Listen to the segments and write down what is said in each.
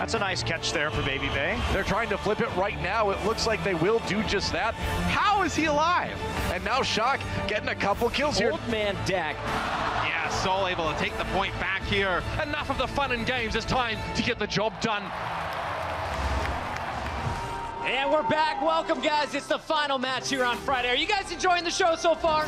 That's a nice catch there for Baby Bay. They're trying to flip it right now. It looks like they will do just that. How is he alive? And now Shock getting a couple kills here. Old man deck. Yeah, Soul able to take the point back here. Enough of the fun and games. It's time to get the job done. And we're back. Welcome, guys. It's the final match here on Friday. Are you guys enjoying the show so far?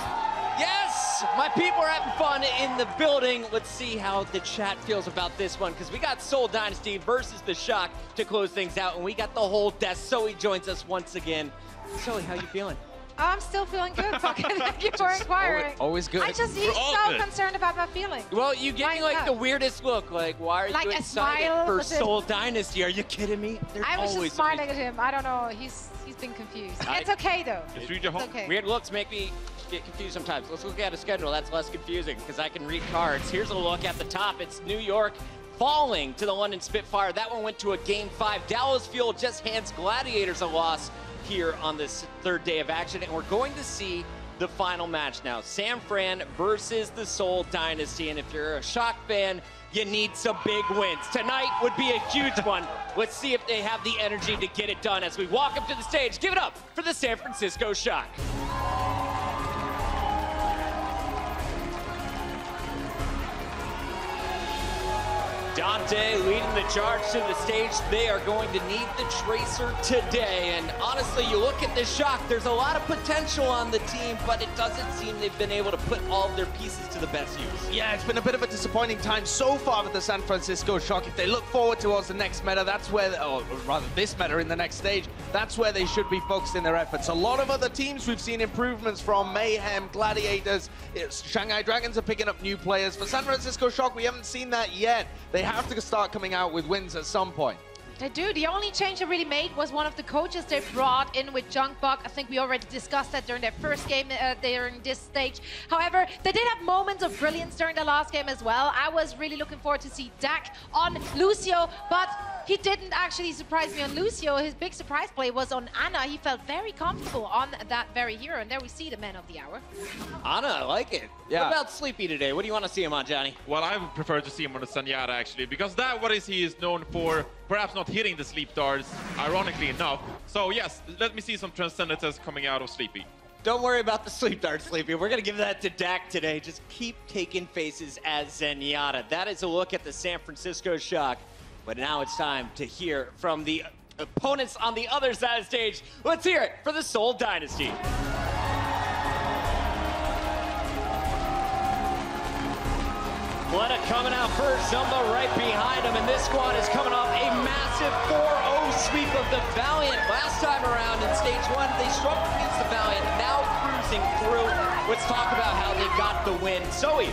Yes! My people are having fun in the building. Let's see how the chat feels about this one, because we got Seoul Dynasty versus the Shock to close things out, and we got the whole desk. Zoe joins us once again. Zoe, how you feeling? I'm still feeling good, fucking. Thank you for inquiring. Always good. He's so concerned about my feeling. Well, you give me like the weirdest look. Like, why are you excited for Seoul Dynasty? Are you kidding me? I was just smiling at him. I don't know. He's been confused. It's okay though. It's okay. Weird looks make me get confused sometimes. Let's look at a schedule. That's less confusing because I can read cards. Here's a look at the top. It's New York falling to the London Spitfire. That one went to a Game 5. Dallas Fuel just hands Gladiators a loss here on this third day of action, and we're going to see the final match now. San Fran versus the Seoul Dynasty, and if you're a Shock fan, you need some big wins. Tonight would be a huge one. Let's see if they have the energy to get it done as we walk up to the stage. Give it up for the San Francisco Shock. Dante leading the charge to the stage. They are going to need the Tracer today. And honestly, you look at this Shock, there's a lot of potential on the team, but it doesn't seem they've been able to put all of their pieces to the best use. Yeah, it's been a bit of a disappointing time so far with the San Francisco Shock. If they look forward towards the next meta, that's where, or rather this meta in the next stage, that's where they should be focusing their efforts. A lot of other teams we've seen improvements from: Mayhem, Gladiators, Shanghai Dragons are picking up new players. For San Francisco Shock, we haven't seen that yet. They have to start coming out with wins at some point. They do. The only change they really made was one of the coaches they brought in with Junkbuck. I think we already discussed that during their first game during this stage. However, they did have moments of brilliance during the last game as well. I was really looking forward to see Dak on Lucio, but he didn't actually surprise me on Lucio. His big surprise play was on Ana. He felt very comfortable on that very hero, and there we see the man of the hour. Ana, I like it. Yeah. What about Sleepy today? What do you want to see him on, Johnny? Well, I would prefer to see him on the Sanyata, actually, because he is known for perhaps not hitting the sleep darts, ironically enough. So yes, let me see some transcendences coming out of Sleepy. Don't worry about the sleep dart, Sleepy. We're going to give that to Dak today. Just keep taking faces as Zenyatta. That is a look at the San Francisco Shock. But now it's time to hear from the opponents on the other side of the stage. Let's hear it for the Seoul Dynasty. Fleta coming out first, Zumba right behind him, and this squad is coming off a massive 4-0 sweep of the Valiant. Last time around in stage 1, they struggled against the Valiant, now cruising through. Let's talk about how they got the win. Zoe,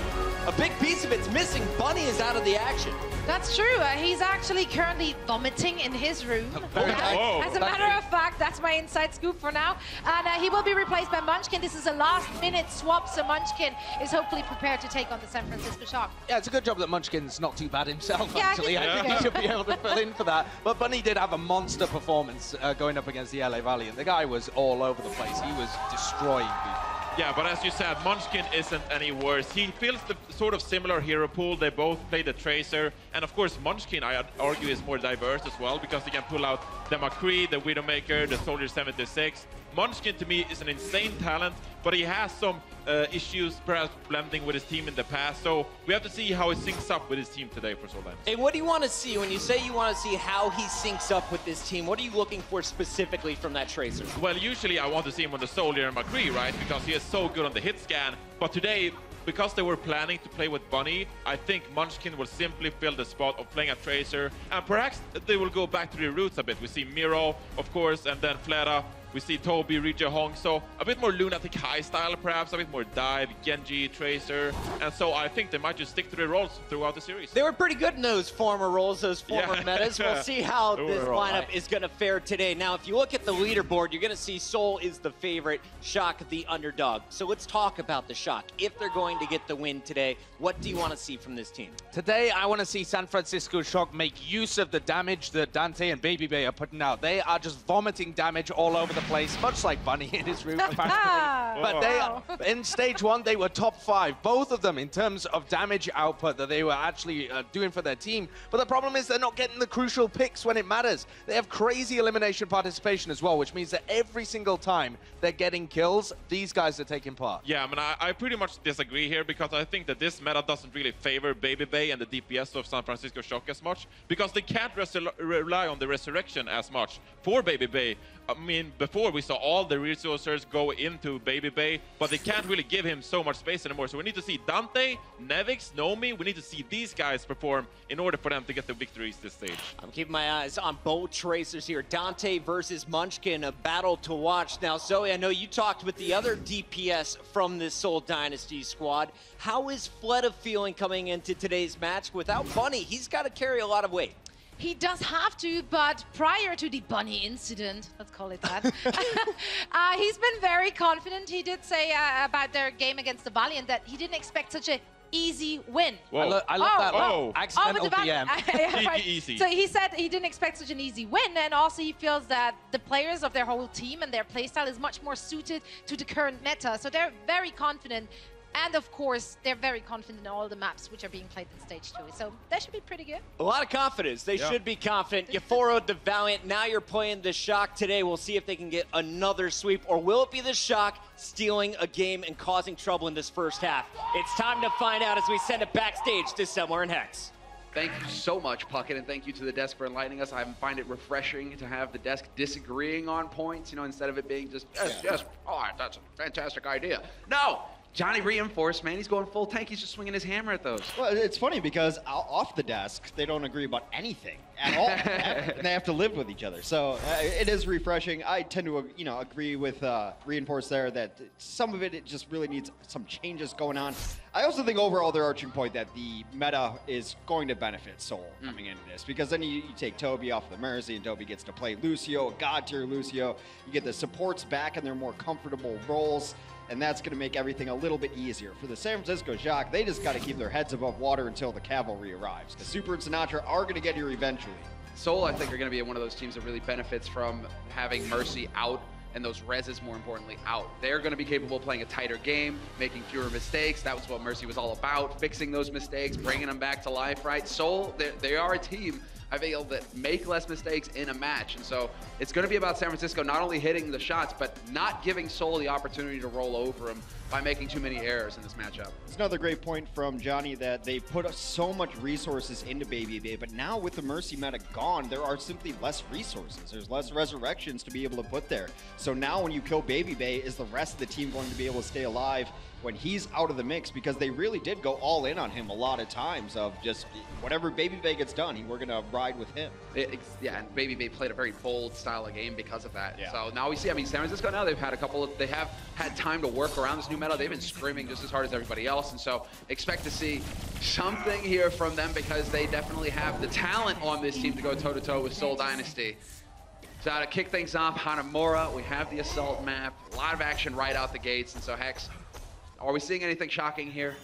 a big piece of it's missing. Bunny is out of the action. That's true. He's actually currently vomiting in his room. As a matter of fact, that's my inside scoop for now. And he will be replaced by Munchkin. This is a last-minute swap, so Munchkin is hopefully prepared to take on the San Francisco Shock. Yeah, it's a good job that Munchkin's not too bad himself, Yeah, actually. I think he should be able to fill in for that. But Bunny did have a monster performance going up against the LA Valiant. The guy was all over the place. He was destroying people. Yeah, but as you said, Munchkin isn't any worse. He feels the sort of similar hero pool. They both play the Tracer. And of course, Munchkin, I argue, is more diverse as well, because he can pull out the McCree, the Widowmaker, the Soldier 76. Munchkin, to me, is an insane talent, but he has some issues perhaps blending with his team in the past. So we have to see how he syncs up with his team today for Seoul Dynasty. Hey, what do you want to see when you say you want to see how he syncs up with this team? What are you looking for specifically from that Tracer? Well, usually I want to see him on the Soldier and McCree, right? Because he is so good on the hit scan. But today, because they were planning to play with Bunny, I think Munchkin will simply fill the spot of playing a Tracer. And perhaps they will go back to their roots a bit. We see Miro, of course, and then Fleta. We see Toby, Rija Hong, so a bit more Lunatic High style perhaps, a bit more dive, Genji, Tracer, and so I think they might just stick to their roles throughout the series. They were pretty good in those former roles, those former metas. We'll see how this lineup is going to fare today. Now, if you look at the leaderboard, you're going to see Seoul is the favorite, Shock the underdog. So let's talk about the Shock. If they're going to get the win today, what do you want to see from this team? Today, I want to see San Francisco Shock make use of the damage that Dante and Baby Bay are putting out. They are just vomiting damage all over the place, much like Bunny in his room, apparently. But they, in stage 1, they were top 5, both of them, in terms of damage output that they were actually doing for their team. But the problem is they're not getting the crucial picks when it matters. They have crazy elimination participation as well, which means that every single time they're getting kills, these guys are taking part. Yeah, I mean, I pretty much disagree here, because I think that this meta doesn't really favor Baby Bay and the DPS of San Francisco Shock as much, because they can't rely on the resurrection as much for Baby Bay. I mean, before we saw all the resources go into Baby Bay, but they can't really give him so much space anymore. So we need to see Dante, Nevix, Nomi. We need to see these guys perform in order for them to get the victories this stage. I'm keeping my eyes on both Tracers here. Dante versus Munchkin, a battle to watch. Now, Zoe, I know you talked with the other DPS from this Seoul Dynasty squad. How is Fleta feeling coming into today's match? Without Bunny, he's got to carry a lot of weight. He does have to, but prior to the Bunny incident, let's call it that, he's been very confident. He did say about their game against the Valiant that he didn't expect such a easy win. I love that. Oh. Accidental DM. Yeah, right. Easy. So he said he didn't expect such an easy win, and also he feels that the players of their whole team and their playstyle is much more suited to the current meta. So they're very confident. And of course, they're very confident in all the maps which are being played in stage 2. So that should be pretty good. A lot of confidence. They should be confident. You 4-0'd the Valiant. Now you're playing the Shock today. We'll see if they can get another sweep. Or will it be the Shock stealing a game and causing trouble in this first half? It's time to find out as we send it backstage to Semler and Hex. Thank you so much, Puckett, and thank you to the desk for enlightening us. I find it refreshing to have the desk disagreeing on points, you know, instead of it being just, yes, oh, that's a fantastic idea. No! Johnny reinforced, man. He's going full tank. He's just swinging his hammer at those. Well, it's funny because off the desk, they don't agree about anything at all. And they have to live with each other. So it is refreshing. I tend to, agree with Reinforce there that some of it just really needs some changes going on. I also think overall their arching point that the meta is going to benefit Seoul coming into this, because then you take Toby off the Mercy and Toby gets to play Lucio, a god tier Lucio. You get the supports back in their more comfortable roles. And that's going to make everything a little bit easier. For the San Francisco Shock, they just got to keep their heads above water until the cavalry arrives. Because Super and Sinatra are going to get here eventually. Seoul, I think, are going to be one of those teams that really benefits from having Mercy out and those reses, more importantly, out. They're going to be capable of playing a tighter game, making fewer mistakes. That was what Mercy was all about, fixing those mistakes, bringing them back to life, right? Seoul, they are a team, I feel, that make less mistakes in a match. And so it's going to be about San Francisco not only hitting the shots, but not giving Seoul the opportunity to roll over them by making too many errors in this matchup. It's another great point from Johnny that they put so much resources into Baby Bay, but now with the Mercy meta gone, there are simply less resources. There's less resurrections to be able to put there. So now when you kill Baby Bay, is the rest of the team going to be able to stay alive when he's out of the mix? Because they really did go all in on him a lot of times of just whatever Baby Bay gets done, we're going to ride with him. Yeah, and Baby Bay played a very bold style of game because of that. Yeah. So now we see, I mean, San Francisco now, they have had time to work around this new meta. They've been screaming just as hard as everybody else. And so expect to see something here from them, because they definitely have the talent on this team to go toe-to-toe with Seoul Dynasty. So to kick things off, Hanamura, we have the assault map, a lot of action right out the gates. And so Hex, are we seeing anything shocking here?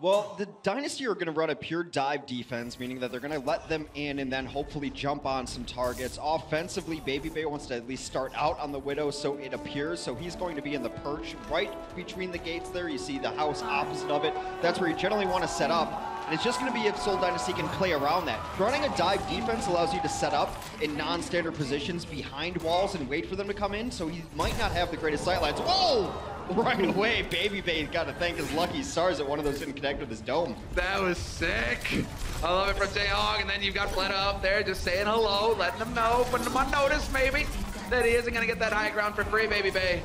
Well, the Dynasty are going to run a pure dive defense, meaning that they're going to let them in and then hopefully jump on some targets. Offensively, Baby Bay wants to at least start out on the Widow, so it appears. So he's going to be in the perch right between the gates there. You see the house opposite of it. That's where you generally want to set up. And it's just going to be if Seoul Dynasty can play around that. Running a dive defense allows you to set up in non-standard positions behind walls and wait for them to come in, so he might not have the greatest sightlines. Whoa! Right away, Baby Bay got to thank his lucky stars that one of those didn't connect with his dome. That was sick. I love it from Jaehong, and then you've got Fleta up there just saying hello, letting them know, putting them on notice maybe that he isn't going to get that high ground for free, Baby Bay.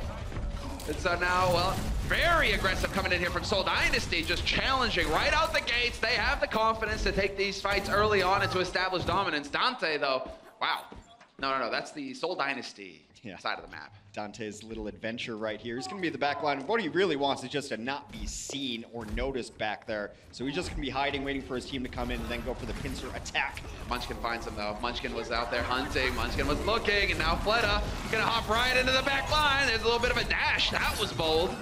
And so now, well, very aggressive coming in here from Seoul Dynasty, just challenging right out the gates. They have the confidence to take these fights early on and to establish dominance. Dante, though, wow. No, that's the Seoul Dynasty side of the map. Dante's little adventure right here. He's going to be the back line. What he really wants is just to not be seen or noticed back there. So he's just going to be hiding, waiting for his team to come in and then go for the pincer attack. Munchkin finds him, though. Munchkin was out there hunting. Munchkin was looking, and now Fleta going to hop right into the back line. There's a little bit of a dash. That was bold.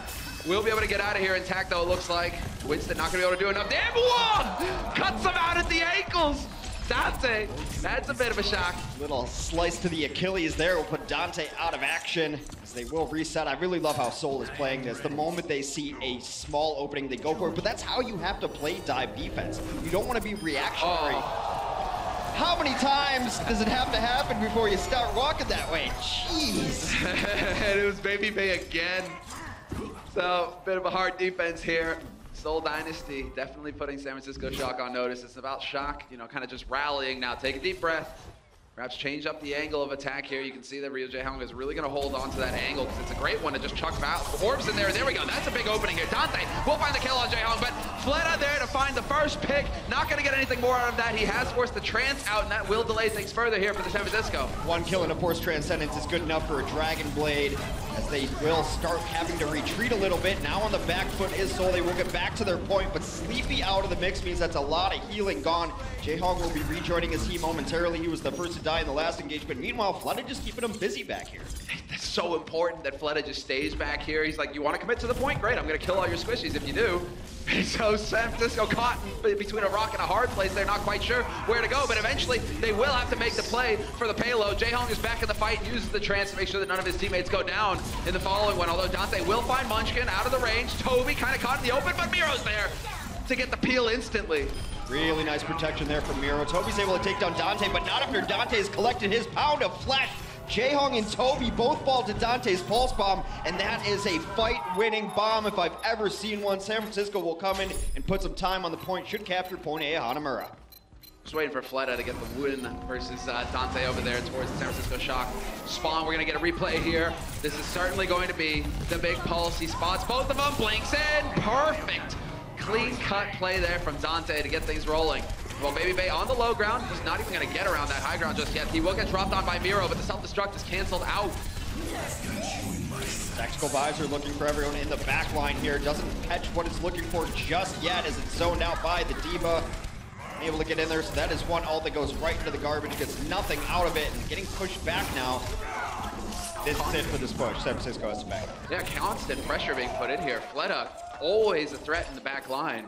We'll be able to get out of here intact, though, it looks like. Winston not going to be able to do enough. Damn, whoa! Cuts him out at the ankles. Dante. That's a bit of a shock. Little slice to the Achilles there will put Dante out of action as they will reset. I really love how Soul is playing this. The moment they see a small opening, they go for it. But that's how you have to play dive defense. You don't want to be reactionary. How many times does it have to happen before you start walking that way? Jeez. And it was Baby Bay again. So, bit of a hard defense here. Seoul Dynasty definitely putting San Francisco Shock on notice. It's about Shock, you know, kind of just rallying now. Take a deep breath. Perhaps change up the angle of attack here. You can see that Ryo Jae-hong is really going to hold on to that angle because it's a great one to just chuck orbs in there. There we go. That's a big opening here. Dante will find the kill on Jae-hong, but Fleta there to find the first pick. Not going to get anything more out of that. He has forced the trance out, and that will delay things further here for the San Francisco. One kill and a forced transcendence is good enough for a Dragon Blade as they will start having to retreat a little bit. Now on the back foot is Soul. They will get back to their point, but Sleepy out of the mix means that's a lot of healing gone. Jae-hong will be rejoining his team momentarily. He was the first to die in the last engagement. Meanwhile, Fleta just keeping him busy back here. That's so important that Fleta just stays back here. He's like, you want to commit to the point? Great, I'm going to kill all your squishies if you do. So San Francisco caught between a rock and a hard place. They're not quite sure where to go, but eventually they will have to make the play for the payload. Jae-hong is back in the fight, uses the trance to make sure that none of his teammates go down in the following one, although Dante will find Munchkin out of the range. Toby kind of caught in the open, but Miro's there to get the peel instantly. Really nice protection there from Miro. Toby's able to take down Dante, but not after Dante has collected his pound of flesh. Jae-hong and Toby both fall to Dante's pulse bomb, and that is a fight-winning bomb if I've ever seen one. San Francisco will come in and put some time on the point. Should capture point A, Hanamura. Just waiting for Fleta to get the win versus Dante over there towards the San Francisco Shock. Spawn, we're going to get a replay here. This is certainly going to be the big policy spots. Both of them blinks in. Perfect. Clean-cut play there from Dante to get things rolling. Well, Baby Bay on the low ground. He's not even going to get around that high ground just yet. He will get dropped on by Miro, but the self-destruct is canceled out. Tactical Visor looking for everyone in the back line here. Doesn't catch what it's looking for just yet as it's zoned out by the Diva. Able to get in there, so that is one ult that goes right into the garbage. Gets nothing out of it and getting pushed back now. This is it for this push. San Francisco has to back. Yeah, constant pressure being put in here. Fleta, always a threat in the back line.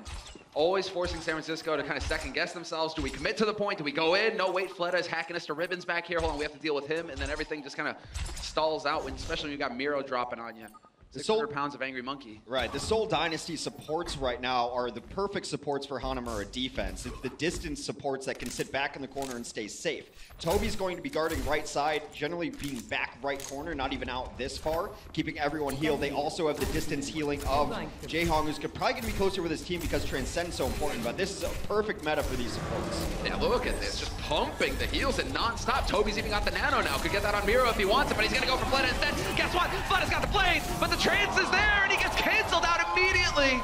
Always forcing San Francisco to kind of second guess themselves. Do we commit to the point? Do we go in? No, wait, Fleta is hacking us to ribbons back here. Hold on, we have to deal with him. And then everything just kind of stalls out, especially when you got Miro dropping on you. 600 pounds of Angry Monkey. Right, the Seoul Dynasty supports right now are the perfect supports for Hanamura defense. It's the distance supports that can sit back in the corner and stay safe. Toby's going to be guarding right side, generally being back right corner, not even out this far, keeping everyone healed. They also have the distance healing of Jae-hong, who's probably going to be closer with his team because Transcend's so important, but this is a perfect meta for these supports. Yeah, look at this, just pumping the heals and non-stop. Toby's even got the nano now. Could get that on Miro if he wants it, but he's going to go for Fleta instead. Guess what? Fleta's got the blade, but the trance is there, and he gets canceled out immediately.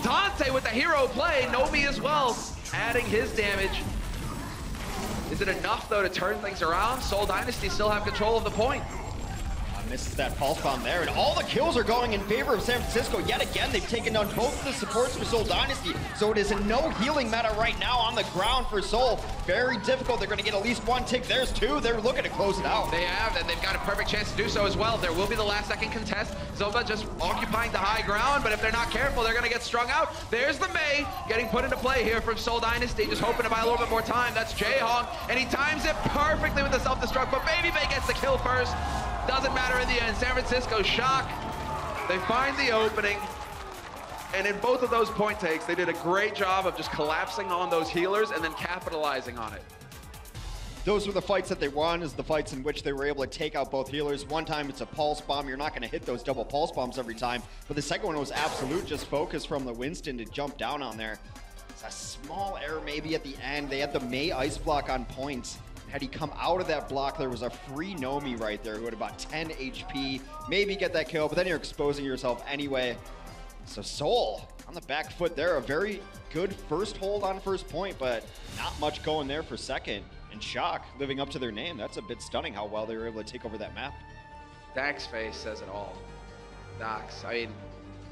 Dante with the hero play, Nomi as well, adding his damage. Is it enough, though, to turn things around? Seoul Dynasty still have control of the point. Misses that pulse bomb there, and all the kills are going in favor of San Francisco. Yet again, they've taken down both of the supports for Seoul Dynasty, so it is a no healing meta right now on the ground for Seoul. Very difficult. They're going to get at least one tick. There's two. They're looking to close it out. They have, and they've got a perfect chance to do so as well. There will be the last second contest. Zova just occupying the high ground, but if they're not careful, they're going to get strung out. There's the Mei getting put into play here from Seoul Dynasty, just hoping to buy a little bit more time. That's Jae-hong, and he times it perfectly with the self-destruct, but Baby Bay gets the kill first. Doesn't matter in the end. San Francisco Shock. They find the opening. And in both of those point takes, they did a great job of just collapsing on those healers and then capitalizing on it. Those were the fights that they won, is the fights in which they were able to take out both healers. One time it's a pulse bomb. You're not going to hit those double pulse bombs every time. But the second one was absolute just focus from the Winston to jump down on there. It's a small error maybe at the end. They had the Mei ice block on points. Had he come out of that block, there was a free Nomi right there who had about 10 HP. Maybe get that kill, but then you're exposing yourself anyway. So Seoul on the back foot there. A very good first hold on first point, but not much going there for second. And Shock living up to their name. That's a bit stunning how well they were able to take over that map. Dak's face says it all. Dax, I mean,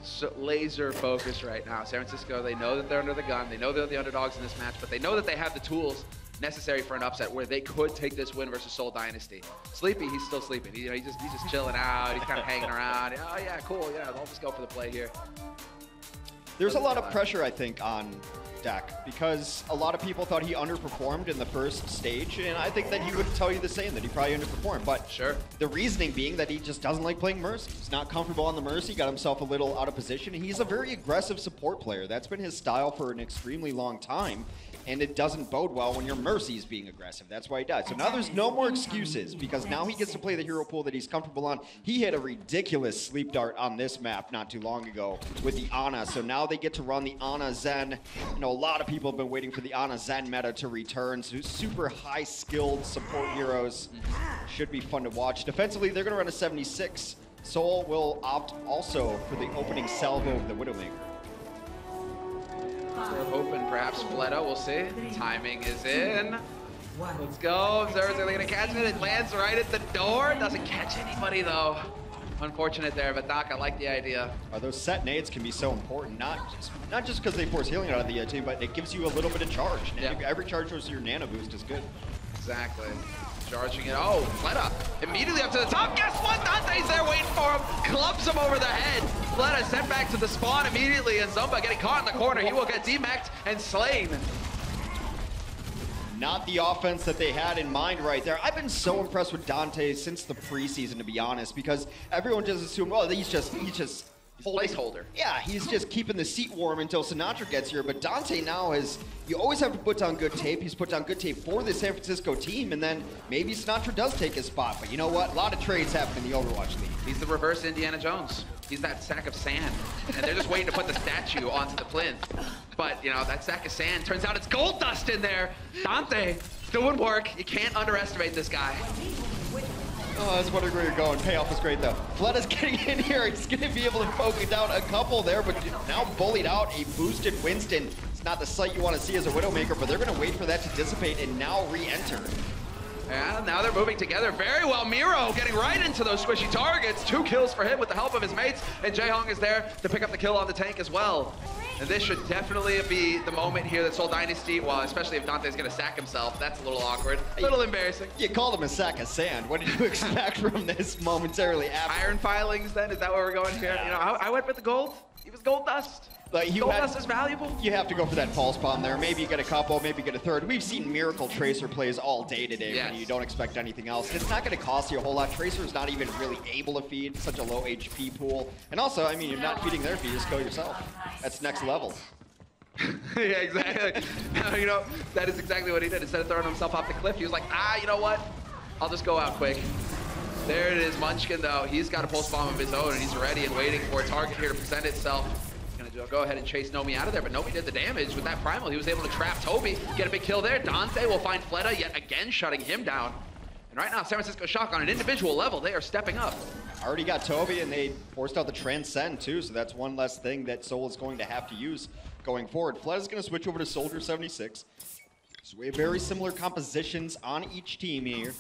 so laser focused right now. San Francisco, they know that they're under the gun. They know they're the underdogs in this match, but they know that they have the tools necessary for an upset where they could take this win versus Seoul Dynasty. Sleepy, he's still sleeping. He's just chilling out. He's kind of hanging around. Oh yeah, cool. Yeah, I'll just go for the play here. There's a lot of pressure, I think, on Dak, because a lot of people thought he underperformed in the first stage, and I think that he would tell you the same, that he probably underperformed. But sure, the reasoning being that he just doesn't like playing Mercy. He's not comfortable on the Mercy, got himself a little out of position. He's a very aggressive support player. That's been his style for an extremely long time. And it doesn't bode well when your Mercy's being aggressive. That's why he does. So now there's no more excuses, because now he gets to play the hero pool that he's comfortable on. He hit a ridiculous sleep dart on this map not too long ago with the Ana. So now they get to run the Ana Zen. You know, a lot of people have been waiting for the Ana Zen meta to return. So super high skilled support heroes. Should be fun to watch. Defensively, they're going to run a 76. Soul will opt also for the opening salvo of the Widowmaker. We're hoping perhaps Fleta, we'll see. Timing is in. Let's go. Observers are going to catch it. It lands right at the door. Doesn't catch anybody though. Unfortunate there, but Doc, I like the idea. Those set nades can be so important, not just because they force healing out of the team, but it gives you a little bit of charge. Yeah. Every charge goes to your nano boost is good. Exactly. Charging it. Oh, Fleta immediately up to the top. Guess what? Dante's there waiting for him. Clubs him over the head. Fleta sent back to the spawn immediately, and Zumba getting caught in the corner. He will get demeched and slain. Not the offense that they had in mind right there. I've been so impressed with Dante since the preseason, to be honest, because everyone just assumed, well, he's just placeholder. Yeah, he's just keeping the seat warm until Sinatra gets here. But Dante now you always have to put down good tape. He's put down good tape for the San Francisco team, and then maybe Sinatra does take his spot. But you know what? A lot of trades happen in the Overwatch League. He's the reverse Indiana Jones. He's that sack of sand, and they're just waiting to put the statue onto the plinth. But, you know, that sack of sand, turns out it's gold dust in there. Dante doing work. You can't underestimate this guy. Oh, I was wondering where you're going. Payoff was great, though. Fleta's getting in here. He's going to be able to poke down a couple there, but now bullied out a boosted Winston. It's not the sight you want to see as a Widowmaker, but they're going to wait for that to dissipate and now re-enter. Yeah, now they're moving together very well. Miro getting right into those squishy targets. 2 kills for him with the help of his mates, and Jaehong is there to pick up the kill on the tank as well. And this should definitely be the moment here that Seoul Dynasty, well, especially if Dante's going to sack himself. That's a little awkward, a little embarrassing. You called him a sack of sand. What did you expect from this momentarily after? Iron filings then? Is that where we're going here? You know, I went with the gold. He was gold dust. Gold dust is valuable. You have to go for that false bomb there. Maybe you get a couple, maybe you get a third. We've seen Miracle Tracer plays all day today when you don't expect anything else. It's not going to cost you a whole lot. Tracer's not even really able to feed such a low HP pool. And also, I mean, you're not feeding their feed, just kill yourself. That's next level. Yeah, exactly. You know, that is exactly what he did. Instead of throwing himself off the cliff, he was like, you know what? I'll just go out quick. There it is, Munchkin, though. He's got a pulse bomb of his own, and he's ready and waiting for a target here to present itself. He's going to go ahead and chase Nomi out of there, but Nomi did the damage with that Primal. He was able to trap Toby, get a big kill there. Dante will find Fleta yet again, shutting him down. And right now, San Francisco Shock on an individual level, they are stepping up. Already got Toby, and they forced out the Transcend, too, so that's one less thing that Soul is going to have to use going forward. Fleta's going to switch over to Soldier 76. So we have very similar compositions on each team here.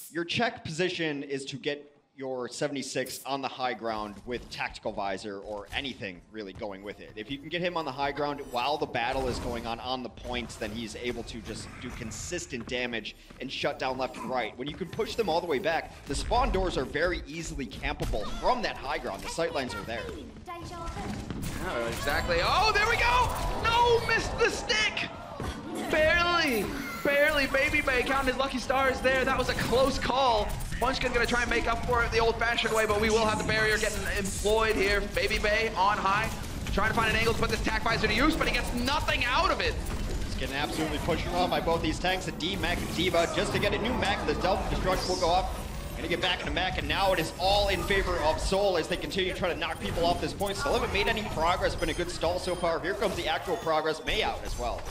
Your check position is to get your 76 on the high ground with Tactical Visor or anything really going with it. If you can get him on the high ground while the battle is going on the points, then he's able to just do consistent damage and shut down left and right. When you can push them all the way back, the spawn doors are very easily campable from that high ground. The sightlines are there. Oh, exactly. Oh, there we go! No, missed the stick! Barely. Baby Bay counting his lucky stars there. That was a close call. Munchkin gonna try and make up for it the old-fashioned way, but we will have the barrier getting employed here. Baby Bay on high, trying to find an angle to put this tac visor to use, but he gets nothing out of it. He's getting absolutely pushed around by both these tanks, the D-Mac and Diva, just to get a new Mac. The self-destruct will go off. Gonna get back into Mac, and now it is all in favor of Soul as they continue to try to knock people off this point. Still haven't made any progress, been a good stall so far. Here comes the actual progress. May out as well.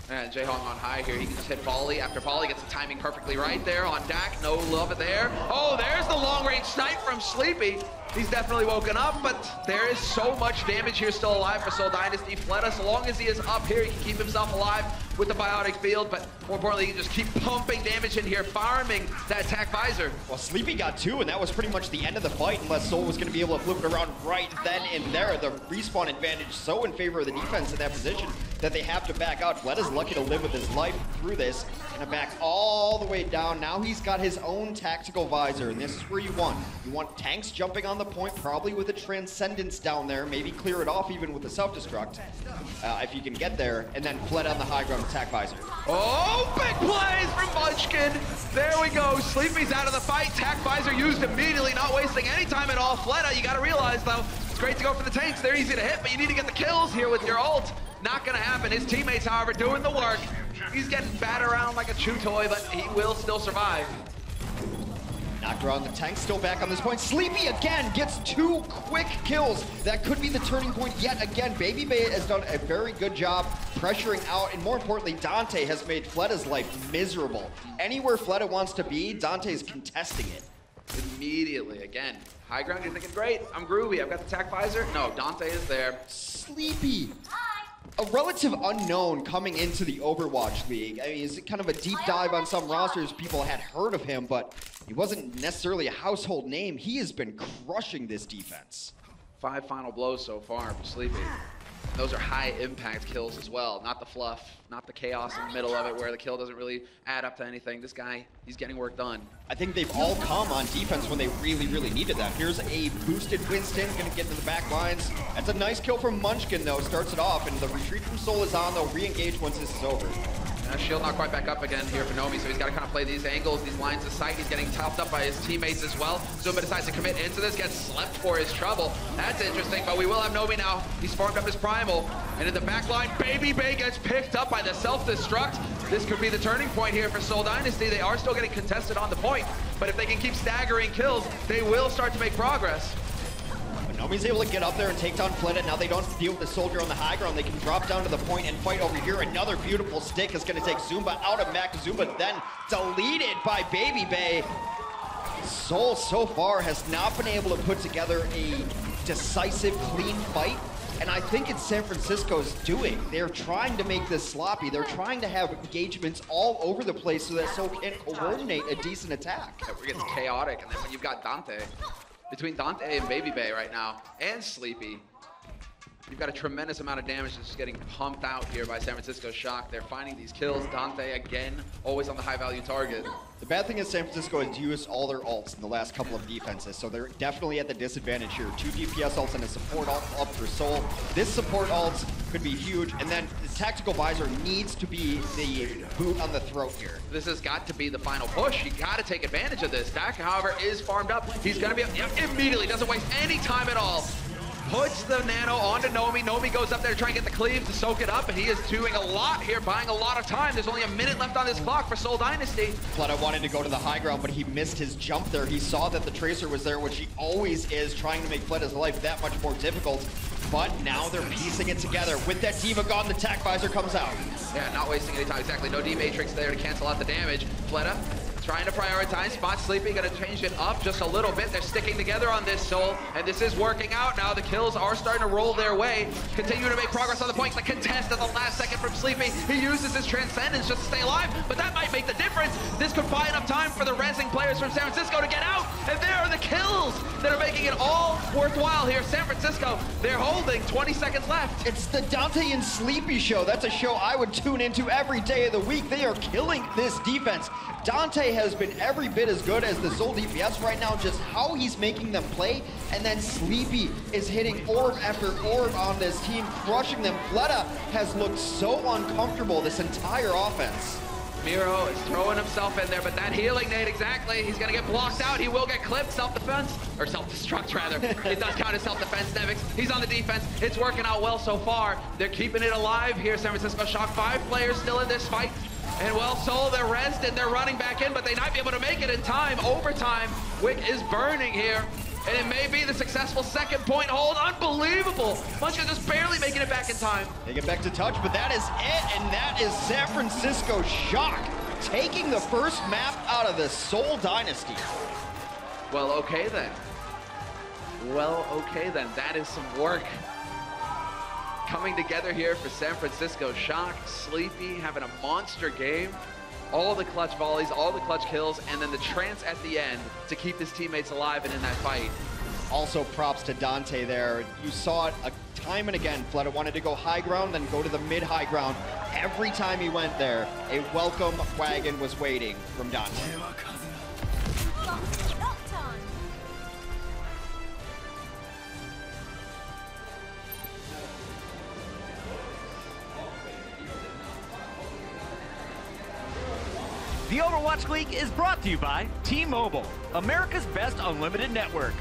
And Jaehong on high here. He can just hit volley after volley. Gets the timing perfectly right there on Dak. No love there. Oh, there's the long-range snipe from Sleepy. He's definitely woken up, but there is so much damage here still alive for Seoul Dynasty. Fleta, so long as he is up here, he can keep himself alive with the biotic field, but more importantly, he can just keep pumping damage in here, farming that attack visor. Well, Sleepy got 2, and that was pretty much the end of the fight, unless Soul was going to be able to flip it around right then and there. The respawn advantage so in favor of the defense in that position. that they have to back out. Fled is lucky to live with his life through this. Gonna back all the way down. Now he's got his own tactical visor, and this is where you want. You want tanks jumping on the point, probably with a Transcendence down there, maybe clear it off even with a self-destruct, if you can get there, and then Fled on the high ground attack visor. Oh, big plays from Munchkin. There we go. Sleepy's out of the fight. Tac visor used immediately, not wasting any time at all. Fleta, you got to realize, though, it's great to go for the tanks. They're easy to hit, but you need to get the kills here with your ult. Not going to happen. His teammates, however, doing the work. He's getting battered around like a chew toy, but he will still survive. Knocked around the tank, still back on this point. Sleepy again gets 2 quick kills. That could be the turning point yet again. Baby Bay has done a very good job pressuring out, and more importantly, Dante has made Fleta's life miserable. Anywhere Fleta wants to be, Dante's contesting it. Immediately, again. High ground, you're thinking, great, I'm groovy, I've got the tac visor. No, Dante is there. Sleepy. A relative unknown coming into the Overwatch League. I mean, he's kind of a deep dive on some rosters. People had heard of him, but he wasn't necessarily a household name. He has been crushing this defense. 5 final blows so far for Sleepy. Those are high impact kills as well, not the fluff, not the chaos in the middle of it where the kill doesn't really add up to anything. This guy, he's getting work done. I think they've all come on defense when they really, really needed that. Here's a boosted Winston, gonna get into the back lines. That's a nice kill from Munchkin though, starts it off, and the retreat from Soul is on. They'll re-engage once this is over. Shield not quite back up again here for Nomi, so he's got to kind of play these angles, these lines of sight. He's getting topped up by his teammates as well. Zumba decides to commit into this, gets slept for his trouble. That's interesting, but we will have Nomi now. He's farmed up his primal, and in the back line, Baby Bay gets picked up by the self-destruct. This could be the turning point here for Seoul Dynasty. They are still getting contested on the point, but if they can keep staggering kills, they will start to make progress. Nomi's able to get up there and take down Fleta. Now they don't have to deal with the soldier on the high ground. They can drop down to the point and fight over here. Another beautiful stick is going to take Zumba out of Mac. Zumba then deleted by Baby Bay. Soul so far has not been able to put together a decisive, clean fight. And I think it's San Francisco's doing. They're trying to make this sloppy. They're trying to have engagements all over the place so that Soul can coordinate a decent attack. It gets chaotic, and then when you've got Dante, between Dante and Baby Bay right now, and Sleepy, you've got a tremendous amount of damage that's just getting pumped out here by San Francisco Shock. They're finding these kills. Dante, again, always on the high-value target. The bad thing is San Francisco has used all their ults in the last couple of defenses, so they're definitely at the disadvantage here. 2 DPS ults and a support ult up for Soul. This support ult could be huge, and then the tactical visor needs to be the boot on the throat here. This has got to be the final push. You got to take advantage of this. Dak, however, is farmed up. He's going to be immediately, doesn't waste any time at all. Puts the nano onto Nomi. Nomi goes up there to try and get the cleave to soak it up, and he is doing a lot here, buying a lot of time. There's only a minute left on this clock for Seoul Dynasty. Fleta wanted to go to the high ground, but he missed his jump there. He saw that the Tracer was there, which he always is, trying to make Fleta's life that much more difficult. But now they're piecing it together. With that Diva gone, the tac visor comes out. Yeah, not wasting any time. Exactly. No D-Matrix there to cancel out the damage. Fleta trying to prioritize. Spot Sleepy, gonna change it up just a little bit. They're sticking together on this Soul, and this is working out now. The kills are starting to roll their way. Continue to make progress on the point. The contest at the last second from Sleepy. He uses his Transcendence just to stay alive, but that might make the difference. This could buy enough time for the rezzing players from San Francisco to get out, and there are the kills that are making it all worthwhile here. San Francisco, they're holding 20 seconds left. It's the Dante and Sleepy show. That's a show I would tune into every day of the week. They are killing this defense. Dante has been every bit as good as the Soul DPS right now, just how he's making them play. And then Sleepy is hitting orb after orb on this team, crushing them. Fleta has looked so uncomfortable this entire offense. Miro is throwing himself in there, but that healing nade, exactly. He's gonna get blocked out. He will get clipped. Self-defense, or self-destruct rather. It does count as self-defense, Nevix. He's on the defense. It's working out well so far. They're keeping it alive here. San Francisco Shock, 5 players still in this fight. And well, Soul, they're rested. They're running back in, but they might be able to make it in time. Overtime. Wick is burning here. And it may be the successful second point hold. Unbelievable. Munchkin just barely making it back in time. They get back to touch, but that is it, and that is San Francisco Shock taking the first map out of the Soul Dynasty. Well, okay then. Well, okay then. That is some work coming together here for San Francisco Shock. Sleepy having a monster game. All the clutch volleys, all the clutch kills, and then the trance at the end to keep his teammates alive and in that fight. Also, props to Dante there. You saw it time and again. Fleta wanted to go high ground, then go to the mid-high ground. Every time he went there, a welcome wagon was waiting from Dante. The Overwatch League is brought to you by T-Mobile, America's best unlimited network.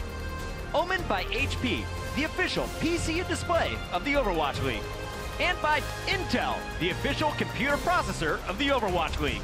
Omened by HP, the official PC and display of the Overwatch League. And by Intel, the official computer processor of the Overwatch League.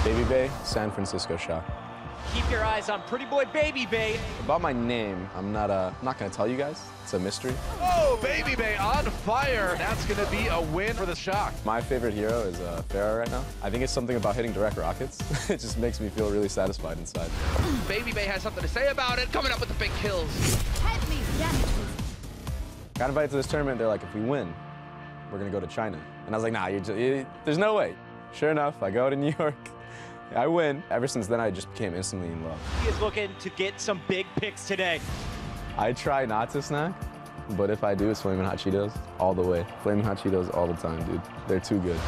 Baby Bay, San Francisco Shock. Keep your eyes on pretty boy Baby Bay. About my name, I'm not going to tell you guys. It's a mystery. Oh, Baby Bay on fire. That's going to be a win for the Shock. My favorite hero is Pharah right now. I think it's something about hitting direct rockets. It just makes me feel really satisfied inside. Baby Bay has something to say about it, coming up with the big kills. Got invited to this tournament. They're like, if we win, we're going to go to China. And I was like, nah, there's no way. Sure enough, I go to New York. I win. Ever since then, I just became instantly in love. He is looking to get some big picks today. I try not to snack, but if I do, it's Flamin' Hot Cheetos all the way. Flamin' Hot Cheetos all the time, dude. They're too good.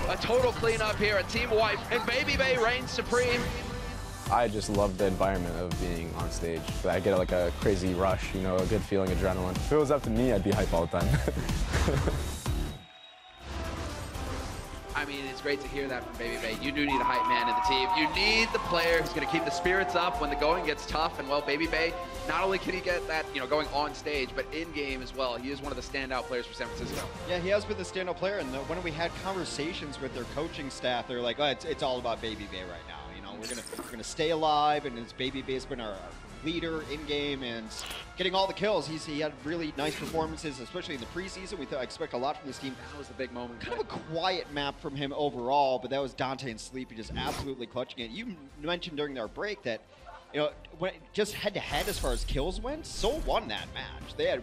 A total cleanup here, a team wipe, and Baby Bay reigns supreme. I just love the environment of being on stage. I get like a crazy rush, you know, a good feeling, adrenaline. If it was up to me, I'd be hype all the time. I mean, it's great to hear that from Baby Bay. You do need a hype man in the team. You need the player who's going to keep the spirits up when the going gets tough. And, well, Baby Bay, not only can he get that, you know, going on stage, but in-game as well. He is one of the standout players for San Francisco. Yeah, he has been the standout player. And when we had conversations with their coaching staff, they're like, oh, it's all about Baby Bay right now. You know, we're gonna stay alive, and his Baby Bay's been our leader in game and getting all the kills. He had really nice performances, especially in the preseason. I expect a lot from this team. That was the big moment. Kind of a quiet map from him overall, but that was Dante and Sleepy just absolutely clutching it. You mentioned during our break that, you know, when just head-to-head as far as kills went, Seoul won that match. They had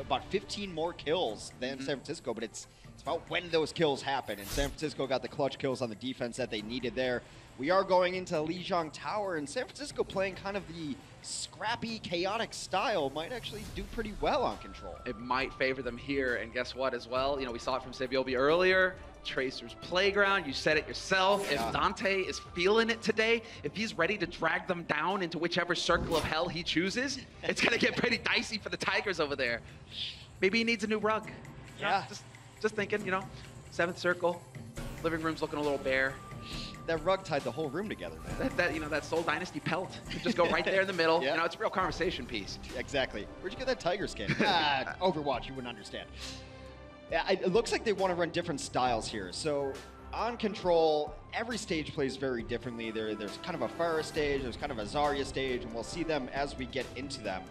about 15 more kills than San Francisco, but it's about when those kills happen, and San Francisco got the clutch kills on the defense that they needed there. We are going into Lijiang Tower, and San Francisco playing kind of the scrappy, chaotic style might actually do pretty well on Control. It might favor them here, and guess what as well? You know, we saw it from Saviobi earlier. Tracer's playground, you said it yourself. Yeah. If Dante is feeling it today, if he's ready to drag them down into whichever circle of hell he chooses, it's gonna get pretty dicey for the Tigers over there. Maybe he needs a new rug. Yeah. Just thinking, you know, 7th circle, living room's looking a little bare. That rug tied the whole room together, man. That you know, that Seoul Dynasty pelt could just go right there in the middle. Yeah. You know, it's a real conversation piece. Exactly. Where'd you get that tiger skin? Overwatch, you wouldn't understand. Yeah, it looks like they want to run different styles here. So on Control, every stage plays very differently. There's kind of a Pharah stage, there's kind of a Zarya stage, and we'll see them as we get into them.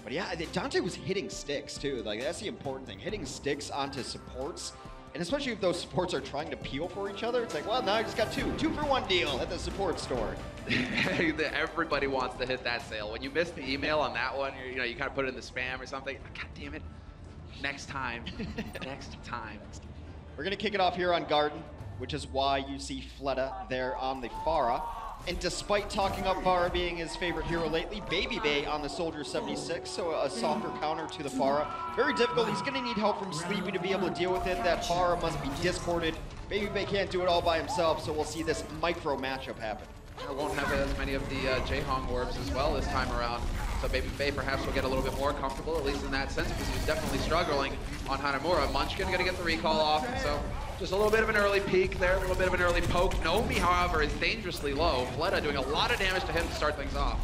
But yeah, Dante was hitting sticks too. Like, that's the important thing. Hitting sticks onto supports. And especially if those supports are trying to peel for each other, it's like, well, now I just got 2-for-1 deal at the support store. Everybody wants to hit that sale. When you miss the email on that one, you know, you kind of put it in the spam or something. God damn it. Next time. Next time. We're going to kick it off here on Garden, which is why you see Fleta there on the Pharah. And despite talking up Pharah being his favorite hero lately, Baby Bay on the Soldier 76, so a softer counter to the Pharah. Very difficult. He's going to need help from Sleepy to be able to deal with it. That Pharah must be discorded. Baby Bay can't do it all by himself, so we'll see this micro matchup happen. I won't have as many of the Jaehong orbs as well this time around. So Baby Bay perhaps will get a little bit more comfortable, at least in that sense, because he was definitely struggling on Hanamura. Munchkin going to get the recall off, so just a little bit of an early peek there, a little bit of an early poke. Nomi, however, is dangerously low. Fleta doing a lot of damage to him to start things off.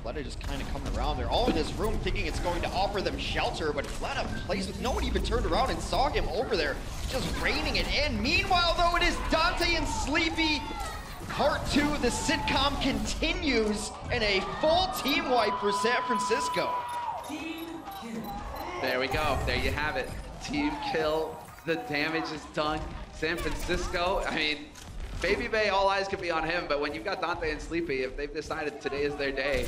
Fleta just kind of coming around. They're all in this room thinking it's going to offer them shelter, but Fleta plays with no one even turned around and saw him over there, just raining it in. Meanwhile, though, it is Dante and Sleepy. Part 2, the sitcom continues, and a full team wipe for San Francisco. There we go. There you have it. Team kill. The damage is done. San Francisco, I mean, Baby Bay, all eyes can be on him, but when you've got Dante and Sleepy, if they've decided today is their day,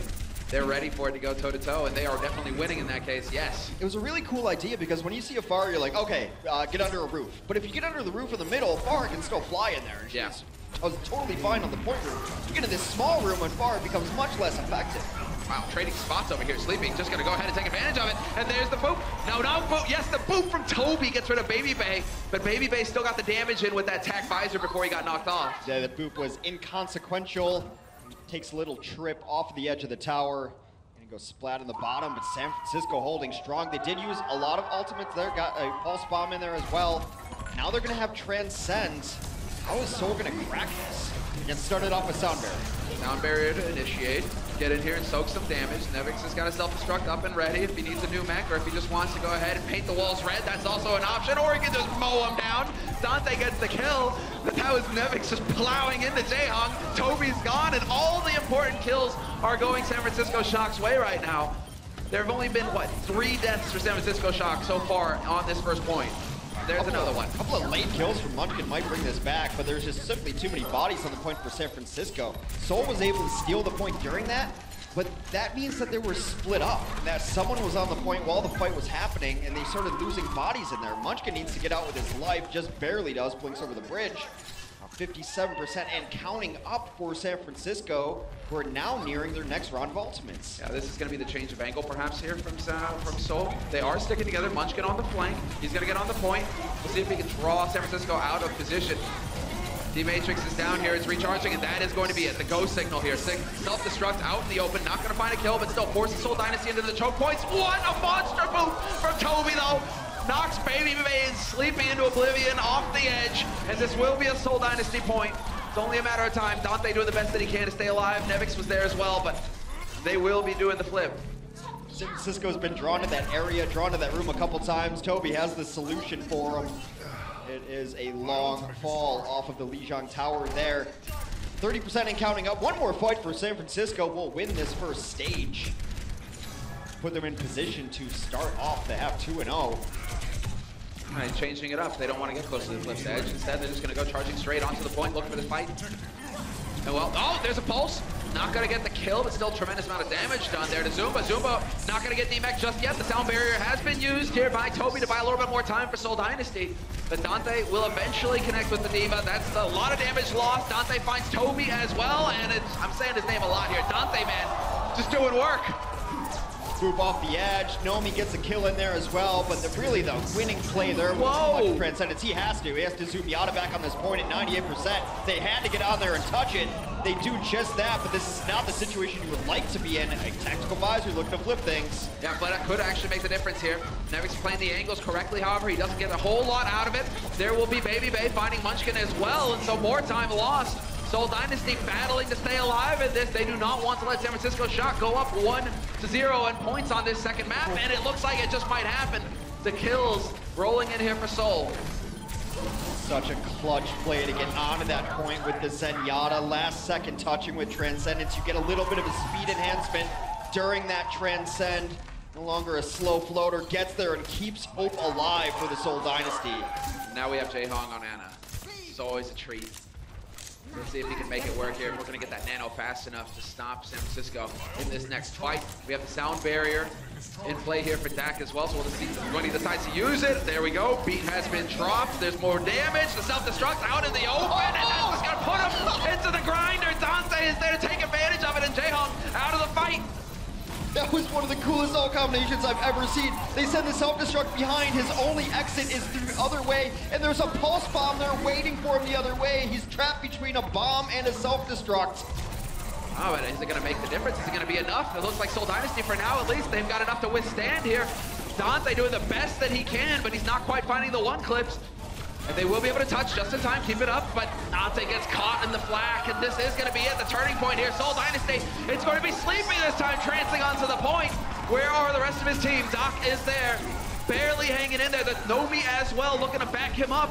they're ready for it to go toe-to-toe, and they are definitely winning in that case, yes. It was a really cool idea because when you see a Pharah, you're like, okay, get under a roof. But if you get under the roof in the middle, Pharah can still fly in there. Yeah. I was totally fine on the point room. You get in this small room and Pharah becomes much less effective. Wow, trading spots over here. Sleepy just gonna go ahead and take advantage of it. And there's the boop. No, boop. Yes, the boop from Toby gets rid of Baby Bay, but Baby Bay still got the damage in with that tack visor before he got knocked off. Yeah, the boop was inconsequential. Takes a little trip off the edge of the tower and goes splat in the bottom, but San Francisco holding strong. They did use a lot of ultimates there, got a pulse bomb in there as well. Now they're gonna have Transcend. How is Seoul gonna crack this? Get started off with Sound Barrier. Sound Barrier to initiate. Get in here and soak some damage. Nevix has got a self-destruct up and ready if he needs a new mech, or if he just wants to go ahead and paint the walls red, that's also an option, or he can just mow him down. Dante gets the kill, but that was Nevix just plowing into Jaehong. Toby's gone, and all the important kills are going San Francisco Shock's way right now. There have only been, what, 3 deaths for San Francisco Shock so far on this first point. There's another one. A couple of late kills from Munchkin might bring this back, but there's just simply too many bodies on the point for San Francisco. Seoul was able to steal the point during that, but that means that they were split up, that someone was on the point while the fight was happening, and they started losing bodies in there. Munchkin needs to get out with his life, just barely does, blinks over the bridge. 57% and counting up for San Francisco, who are now nearing their next round of ultimates. Yeah, this is going to be the change of angle perhaps here from Seoul. They are sticking together. Munchkin on the flank. He's going to get on the point. We'll see if he can draw San Francisco out of position. D-Matrix is down here. It's recharging, and that is going to be it. The go signal here. Self-destruct out in the open. Not going to find a kill, but still forces Seoul Dynasty into the choke points. What a monster move from Toby, though. Knocks Baby Bay and Sleepy into oblivion off the edge, and this will be a Seoul Dynasty point. It's only a matter of time. Dante doing the best that he can to stay alive. Nevix was there as well, but they will be doing the flip. San Francisco's been drawn to that area, drawn to that room a couple times. Toby has the solution for him. It is a long fall off of the Lijiang Tower there. 30% and counting up. One more fight for San Francisco will win this first stage. Put them in position to start off the half 2-0. Right, changing it up. They don't want to get close to the Cliff's edge. Instead, they're just going to go charging straight onto the point, looking for this fight. And well, oh, there's a pulse. Not going to get the kill, but still tremendous amount of damage done there to Zumba. Zumba not going to get DMEC just yet. The sound barrier has been used here by Toby to buy a little bit more time for Seoul Dynasty. But Dante will eventually connect with the Diva. That's a lot of damage lost. Dante finds Toby as well, and I'm saying his name a lot here. Dante, man, just doing work. Swoop off the edge. Nomi gets a kill in there as well, but really the winning play there was much Transcendence. He has to zoom Yada back on this point at 98%. They had to get on there and touch it. They do just that, but this is not the situation you would like to be in. A tactical visor looking to flip things. Yeah, but that could actually make the difference here. Nevix playing the angles correctly, however, he doesn't get a whole lot out of it. There will be Baby Bay finding Munchkin as well, and so more time lost. Seoul Dynasty battling to stay alive in this. They do not want to let San Francisco Shock go up 1-0 in points on this second map, and it looks like it just might happen. The kills rolling in here for Seoul. Such a clutch play to get onto that point with the Zenyatta. Last second touching with Transcendence. You get a little bit of a speed enhancement during that Transcend. No longer a slow floater. Gets there and keeps hope alive for the Seoul Dynasty. Now we have Jae-Hong on Ana. This is always a treat. Let's see if he can make it work here. We're going to get that nano fast enough to stop San Francisco in this next fight. We have the sound barrier in play here for Dak as well, so we'll just see when he decides to use it. There we go. Beat has been dropped. There's more damage. The self-destruct out in the open, and that's what's going to put him into the grinder. Dante is there to take advantage of it, and Jae-Hong out of the fight. That was one of the coolest ult combinations I've ever seen. They send the self-destruct behind. His only exit is through the other way, and there's a pulse bomb there waiting for him the other way. He's trapped between a bomb and a self-destruct. Oh, but is it going to make the difference? Is it going to be enough? It looks like Seoul Dynasty, for now at least, they've got enough to withstand here. Dante doing the best that he can, but he's not quite finding the one clips. And they will be able to touch just in time, keep it up, but Dante gets caught in the flak, and this is going to be it, the turning point here. Seoul Dynasty, it's going to be Sleepy this time, trancing onto the point. Where are the rest of his team? Doc is there, barely hanging in there. The Nomi as well, looking to back him up.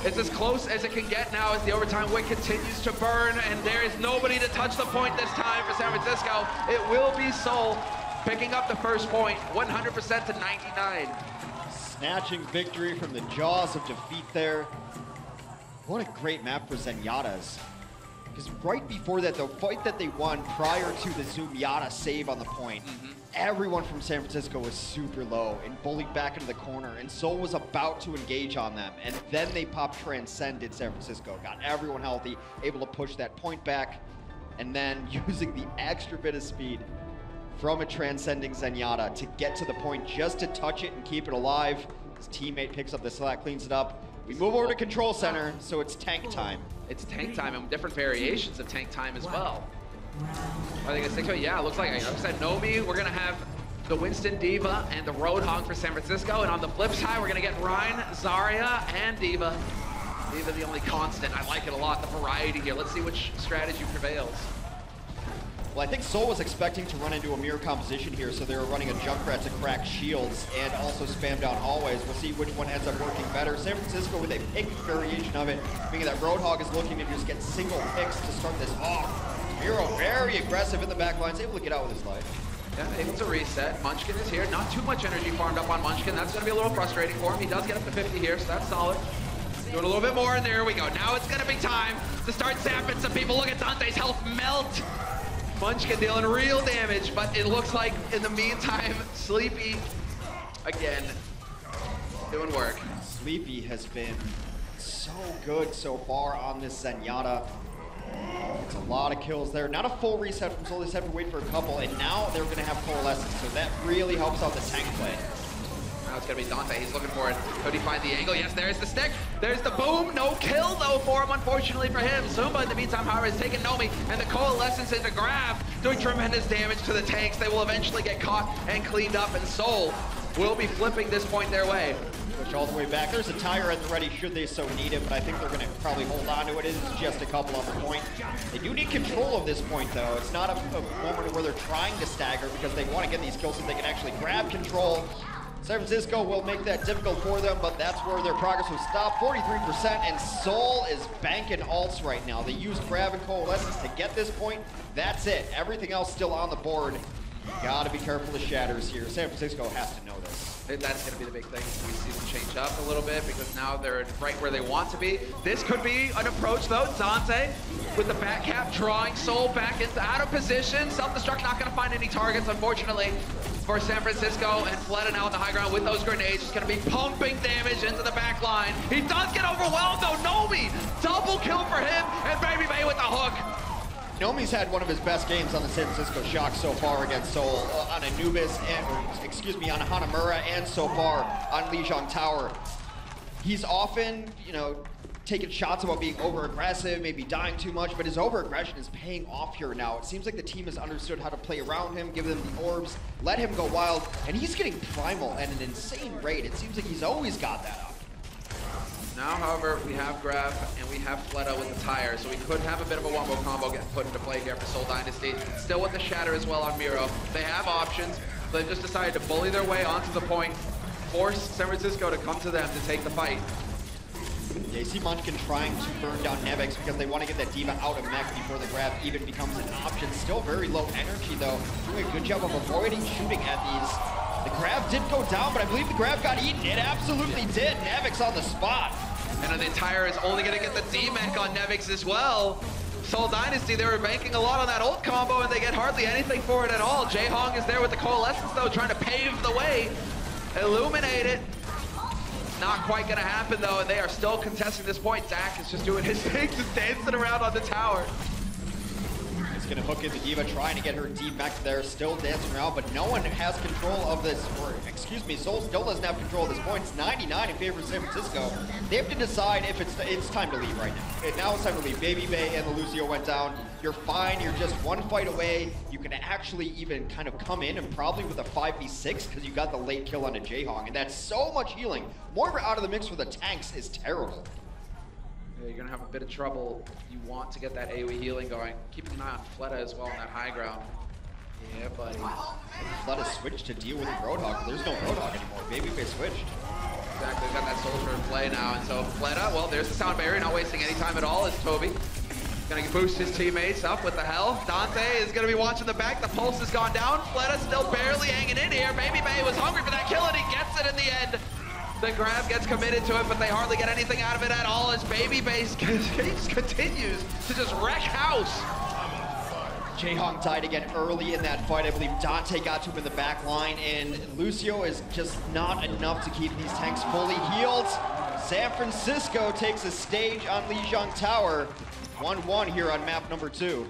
It's as close as it can get now as the overtime wind continues to burn, and there is nobody to touch the point this time for San Francisco. It will be Seoul picking up the first point, 100% to 99. Snatching victory from the jaws of defeat there. What a great map for Zenyatta's. Because right before that, the fight that they won prior to the Zumyatta save on the point, everyone from San Francisco was super low and bullied back into the corner, and Seoul was about to engage on them, and then they popped Transcend in San Francisco, got everyone healthy, able to push that point back, and then using the extra bit of speed from a transcending Zenyatta to get to the point just to touch it and keep it alive. His teammate picks up the slack, cleans it up. We move over to Control Center, so it's tank time. It's tank time and different variations of tank time as well. I think it's 6. Yeah, it looks like, I said, Nomi, we're going to have the Winston Diva and the Roadhog for San Francisco. And on the flip side, we're going to get Ryan, Zarya, and Diva. Diva the only constant. I like it a lot, the variety here. Let's see which strategy prevails. Well, I think Seoul was expecting to run into a mirror composition here, so they were running a Junkrat to crack shields and also spam down hallways. We'll see which one ends up working better. San Francisco with a pick variation of it, meaning that Roadhog is looking to just get single picks to start this off. Miro very aggressive in the back lines, able to get out with his life. Yeah, able to reset. Munchkin is here. Not too much energy farmed up on Munchkin. That's going to be a little frustrating for him. He does get up to 50 here, so that's solid. Doing a little bit more, and there we go. Now it's going to be time to start zapping some people. Look at Dante's health melt. Munchkin dealing real damage, but it looks like in the meantime, Sleepy, again, doing work. Sleepy has been so good so far on this Zenyatta. It's a lot of kills there. Not a full reset from Seoul, they just have to wait for a couple, and now they're going to have Coalescence, so that really helps out the tank play. Now it's going to be Dante. He's looking for it. Could he find the angle? Yes, there's the stick. There's the boom. No kill, though, for him, unfortunately for him. Zumba, in the meantime, however, is taking Nomi, and the Coalescence into grab, doing tremendous damage to the tanks. They will eventually get caught and cleaned up, and Seoul will be flipping this point their way. Push all the way back. There's a tire at the ready should they so need it, but I think they're going to probably hold on to it. It is just a couple on the point. They do need control of this point, though. It's not a moment where they're trying to stagger because they want to get these kills so they can actually grab control. San Francisco will make that difficult for them, but that's where their progress was stopped. 43%, and Seoul is banking ults right now. They used Grab and Coalescence to get this point. That's it. Everything else still on the board. Gotta be careful of shatters here. San Francisco has to know this. That's going to be the big thing. We see them change up a little bit because now they're right where they want to be. This could be an approach, though. Dante with the back cap drawing Soul back into out of position. Self-destruct not going to find any targets, unfortunately, for San Francisco. And Fleta now on the high ground with those grenades. He's going to be pumping damage into the back line. He does get overwhelmed, though. Nomi, double kill for him, and Baby Bay with the hook. Nomi's had one of his best games on the San Francisco Shock so far against Seoul, on Anubis, and, excuse me, on Hanamura, and so far on Lijiang Tower. He's often, you know, taking shots about being over-aggressive, maybe dying too much, but his over-aggression is paying off here now. It seems like the team has understood how to play around him, give him the orbs, let him go wild, and he's getting primal at an insane rate. It seems like he's always got that up. Now, however, we have Grab and we have Fleta with the tire, so we could have a bit of a wombo combo get put into play here for Seoul Dynasty. Still with the Shatter as well on Miro. They have options, but they've just decided to bully their way onto the point, force San Francisco to come to them to take the fight. Yeah, you see Munchkin trying to burn down Nevix because they want to get that D.Va out of mech before the Grab even becomes an option. Still very low energy, though. Doing a good job of avoiding shooting at these. The Grab did go down, but I believe the Grab got eaten. It absolutely did. Nevix on the spot. And the tire is only going to get the D-Mech on Nevix as well. Seoul Dynasty, they were banking a lot on that ult combo, and they get hardly anything for it at all. Jaehong is there with the Coalescence, though, trying to pave the way. Illuminate it. Not quite going to happen, though, and they are still contesting this point. Dak is just doing his thing, just dancing around on the tower. Gonna hook in the D.Va, trying to get her D-Mech there, still dancing around, but no one has control of this, or excuse me, Seoul still doesn't have control of this point. It's 99 in favor of San Francisco. They have to decide if it's time to leave right now. Now it's time to leave. Baby Bay and the Lucio went down. You're fine, you're just one fight away. You can actually even kind of come in and probably with a 5v6 because you got the late kill on a Jaehong, and that's so much healing. Moira out of the mix for the tanks is terrible. Yeah, you're gonna have a bit of trouble. You want to get that AoE healing going. Keeping an eye on Fleta as well on that high ground. Yeah, buddy. Fleta switched to deal with the Roadhog. There's no Roadhog anymore. Baby Bay switched. Exactly, they've got that soldier in play now, and so Fleta, well, there's the sound barrier, not wasting any time at all, is Toby. Gonna boost his teammates up with the hell. Dante is gonna be watching the back. The pulse has gone down. Fleta still barely hanging in here. Baby Bay was hungry for that kill, and he gets it in the end. The Grab gets committed to it, but they hardly get anything out of it at all as Baby Base continues to just wreck house. Jaehong died again early in that fight. I believe Dante got to him in the back line, and Lucio is just not enough to keep these tanks fully healed. San Francisco takes a stage on Lijiang Tower. 1-1 here on map number 2.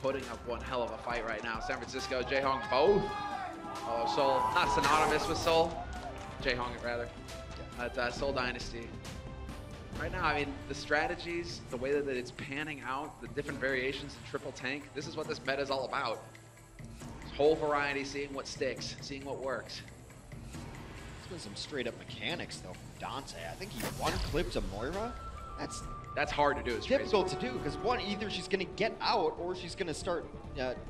Putting up one hell of a fight right now. San Francisco, Jaehong both. Oh, Seoul, not synonymous with Seoul. Jaehong, rather, at Seoul Dynasty. Right now, I mean, the strategies, the way that it's panning out, the different variations in triple tank, this is what this meta is all about. Whole variety, seeing what sticks, seeing what works. It's been some straight up mechanics, though, from Dante. I think he one-clipped a Moira. That's hard to do. It's difficult to do, because one, either she's going to get out, or she's going to start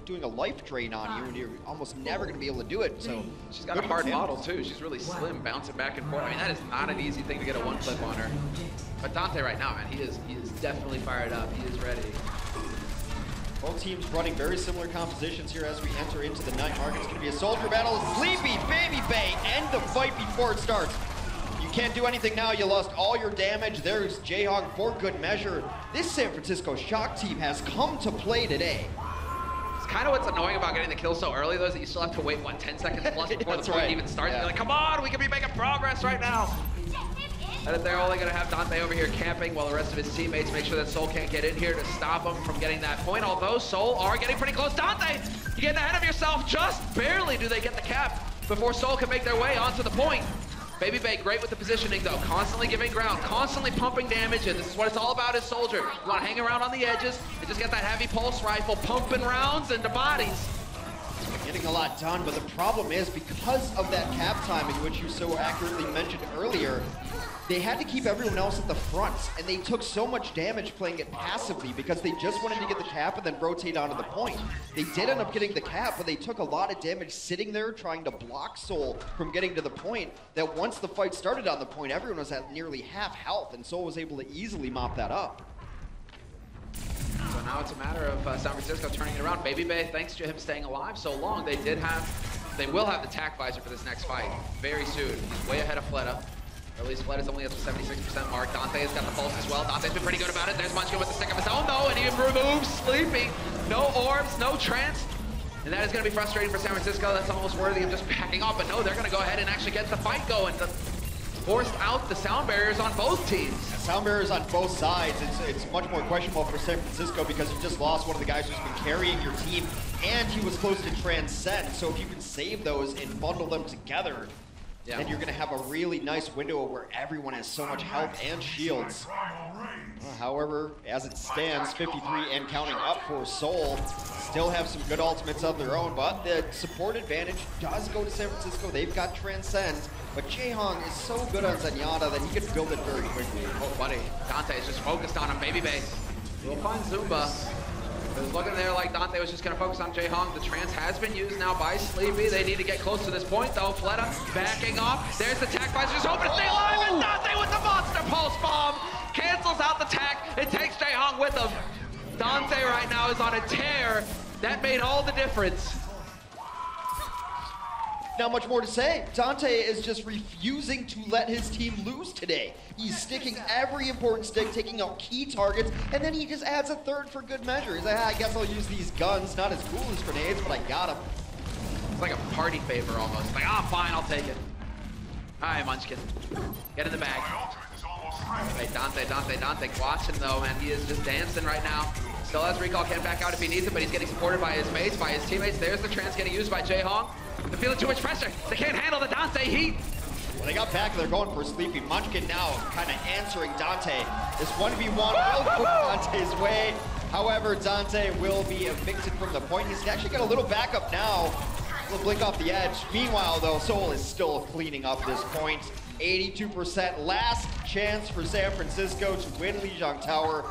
doing a life drain on you, and you're almost never going to be able to do it. So she's got a hard model, too. She's really slim, bouncing back and forth. I mean, that is not an easy thing to get a one-clip on her. But Dante right now, man, he is definitely fired up. He is ready. Both teams running very similar compositions here as we enter into the night market. It's going to be a soldier battle. Sleepy Baby Bay end the fight before it starts. You can't do anything now. You lost all your damage. There's Jaehong for good measure. This San Francisco Shock team has come to play today. It's kind of what's annoying about getting the kill so early, though, is that you still have to wait, what, 10 seconds plus before the point even starts? Yeah. You're like, come on, we can be making progress right now. And if they're only going to have Dante over here camping while the rest of his teammates make sure that Seoul can't get in here to stop him from getting that point, although Seoul are getting pretty close. Dante, you're getting ahead of yourself. Just barely do they get the cap before Seoul can make their way onto the point. Baby Bay, great with the positioning, though. Constantly giving ground, constantly pumping damage in. This is what it's all about as Soldier. You want to hang around on the edges and just get that heavy pulse rifle pumping rounds into bodies. Getting a lot done, but the problem is because of that cap timing, which you so accurately mentioned earlier, they had to keep everyone else at the front, and they took so much damage playing it passively because they just wanted to get the cap and then rotate onto the point. They did end up getting the cap, but they took a lot of damage sitting there trying to block Soul from getting to the point, that once the fight started on the point, everyone was at nearly half health, and Soul was able to easily mop that up. So now it's a matter of San Francisco turning it around. Baby Bay, thanks to him staying alive so long, they will have the tack visor for this next fight very soon. He's way ahead of Fleta. Or at least Fleta's only at the 76% mark. Dante has got the pulse as well. Dante's been pretty good about it. There's Munchkin with the stick of his own though, and he removes Sleepy. No orbs, no trance. And that is going to be frustrating for San Francisco. That's almost worthy of just backing off, but no, they're going to go ahead and actually get the fight going. Forced out the sound barriers on both teams. Sound barriers on both sides. It's much more questionable for San Francisco because you just lost one of the guys who's been carrying your team, and he was close to Transcend. So if you can save those and bundle them together, then you're going to have a really nice window where everyone has so much health and shields. However, as it stands, 53 and counting up for Soul. Still have some good ultimates of their own, but the support advantage does go to San Francisco. They've got Transcend, but Jaehong is so good on Zenyatta that he can build it very quickly. Oh, buddy, Dante is just focused on him. Baby Bay will find Zumba. It was looking there like Dante was just going to focus on Jaehong. The trance has been used now by Sleepy. They need to get close to this point, though. Fleta backing off. There's the tack visor, just hoping to stay alive, and Dante with the monster pulse bomb cancels out the tack. It takes Jaehong with him. Dante right now is on a tear. That made all the difference. Not much more to say. Dante is just refusing to let his team lose today. He's sticking every important stick, taking out key targets, and then he just adds a third for good measure. He's like, I guess I'll use these guns. Not as cool as grenades, but I got them. It's like a party favor almost. Like, fine, I'll take it. All right, Munchkin. Get in the bag. Hey, Dante. Watching though, man. He is just dancing right now. Still has recall, can't back out if he needs it, but he's getting supported by his mates, by his teammates. There's the trance getting used by Jaehong. They're feeling too much pressure. They can't handle the Dante heat. Well, they got back, they're going for Sleepy. Munchkin now kind of answering Dante. This 1v1 will go Dante's way. However, Dante will be evicted from the point. He's actually got a little backup now. A little blink off the edge. Meanwhile, though, Soul is still cleaning up this point. 82%. Last chance for San Francisco to win Lijiang Tower.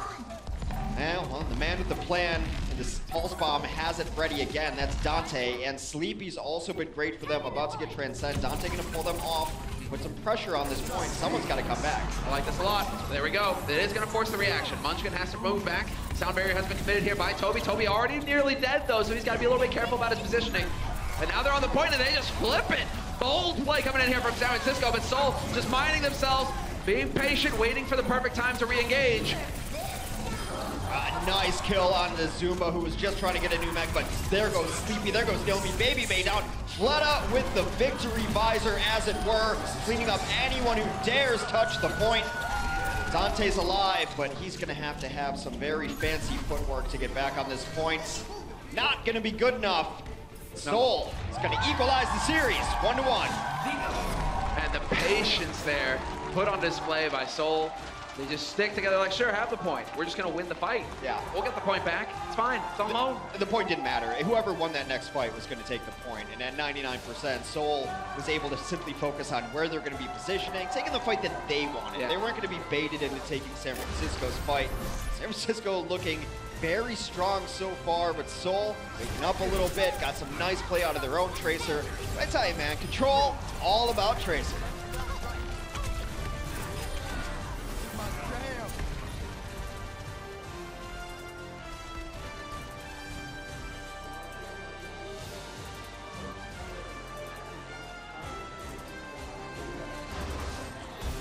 And, well, the man with the plan, this pulse bomb has it ready again. That's Dante, and Sleepy's also been great for them. About to get Transcend. Dante gonna pull them off, put some pressure on this point. Someone's gotta come back. I like this a lot. There we go. It is gonna force the reaction. Munchkin has to move back. Sound barrier has been committed here by Toby. Toby already nearly dead though, so he's gotta be a little bit careful about his positioning. And now they're on the point and they just flip it. Bold play coming in here from San Francisco, but Soul just minding themselves, being patient, waiting for the perfect time to re-engage. Nice kill on the Zumba, who was just trying to get a new mech, but there goes Sleepy, there goes Naomi. Baby Bay down. Fleta with the victory visor, as it were, cleaning up anyone who dares touch the point. Dante's alive, but he's gonna have to have some very fancy footwork to get back on this point. Not gonna be good enough. Soul is gonna equalize the series, 1-1. And the patience there put on display by Soul. They just stick together like, sure, have the point. We're just going to win the fight. Yeah. We'll get the point back. It's fine. It's on loan. The point didn't matter. Whoever won that next fight was going to take the point. And at 99%, Soul was able to simply focus on where they're going to be positioning, taking the fight that they wanted. Yeah. They weren't going to be baited into taking San Francisco's fight. San Francisco looking very strong so far, but Soul waking up a little bit, got some nice play out of their own Tracer. I tell you, man, Control, all about Tracer.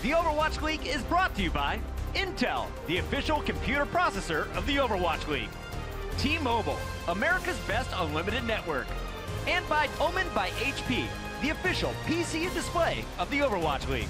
The Overwatch League is brought to you by Intel, the official computer processor of the Overwatch League. T-Mobile, America's best unlimited network. And by Omen by HP, the official PC and display of the Overwatch League.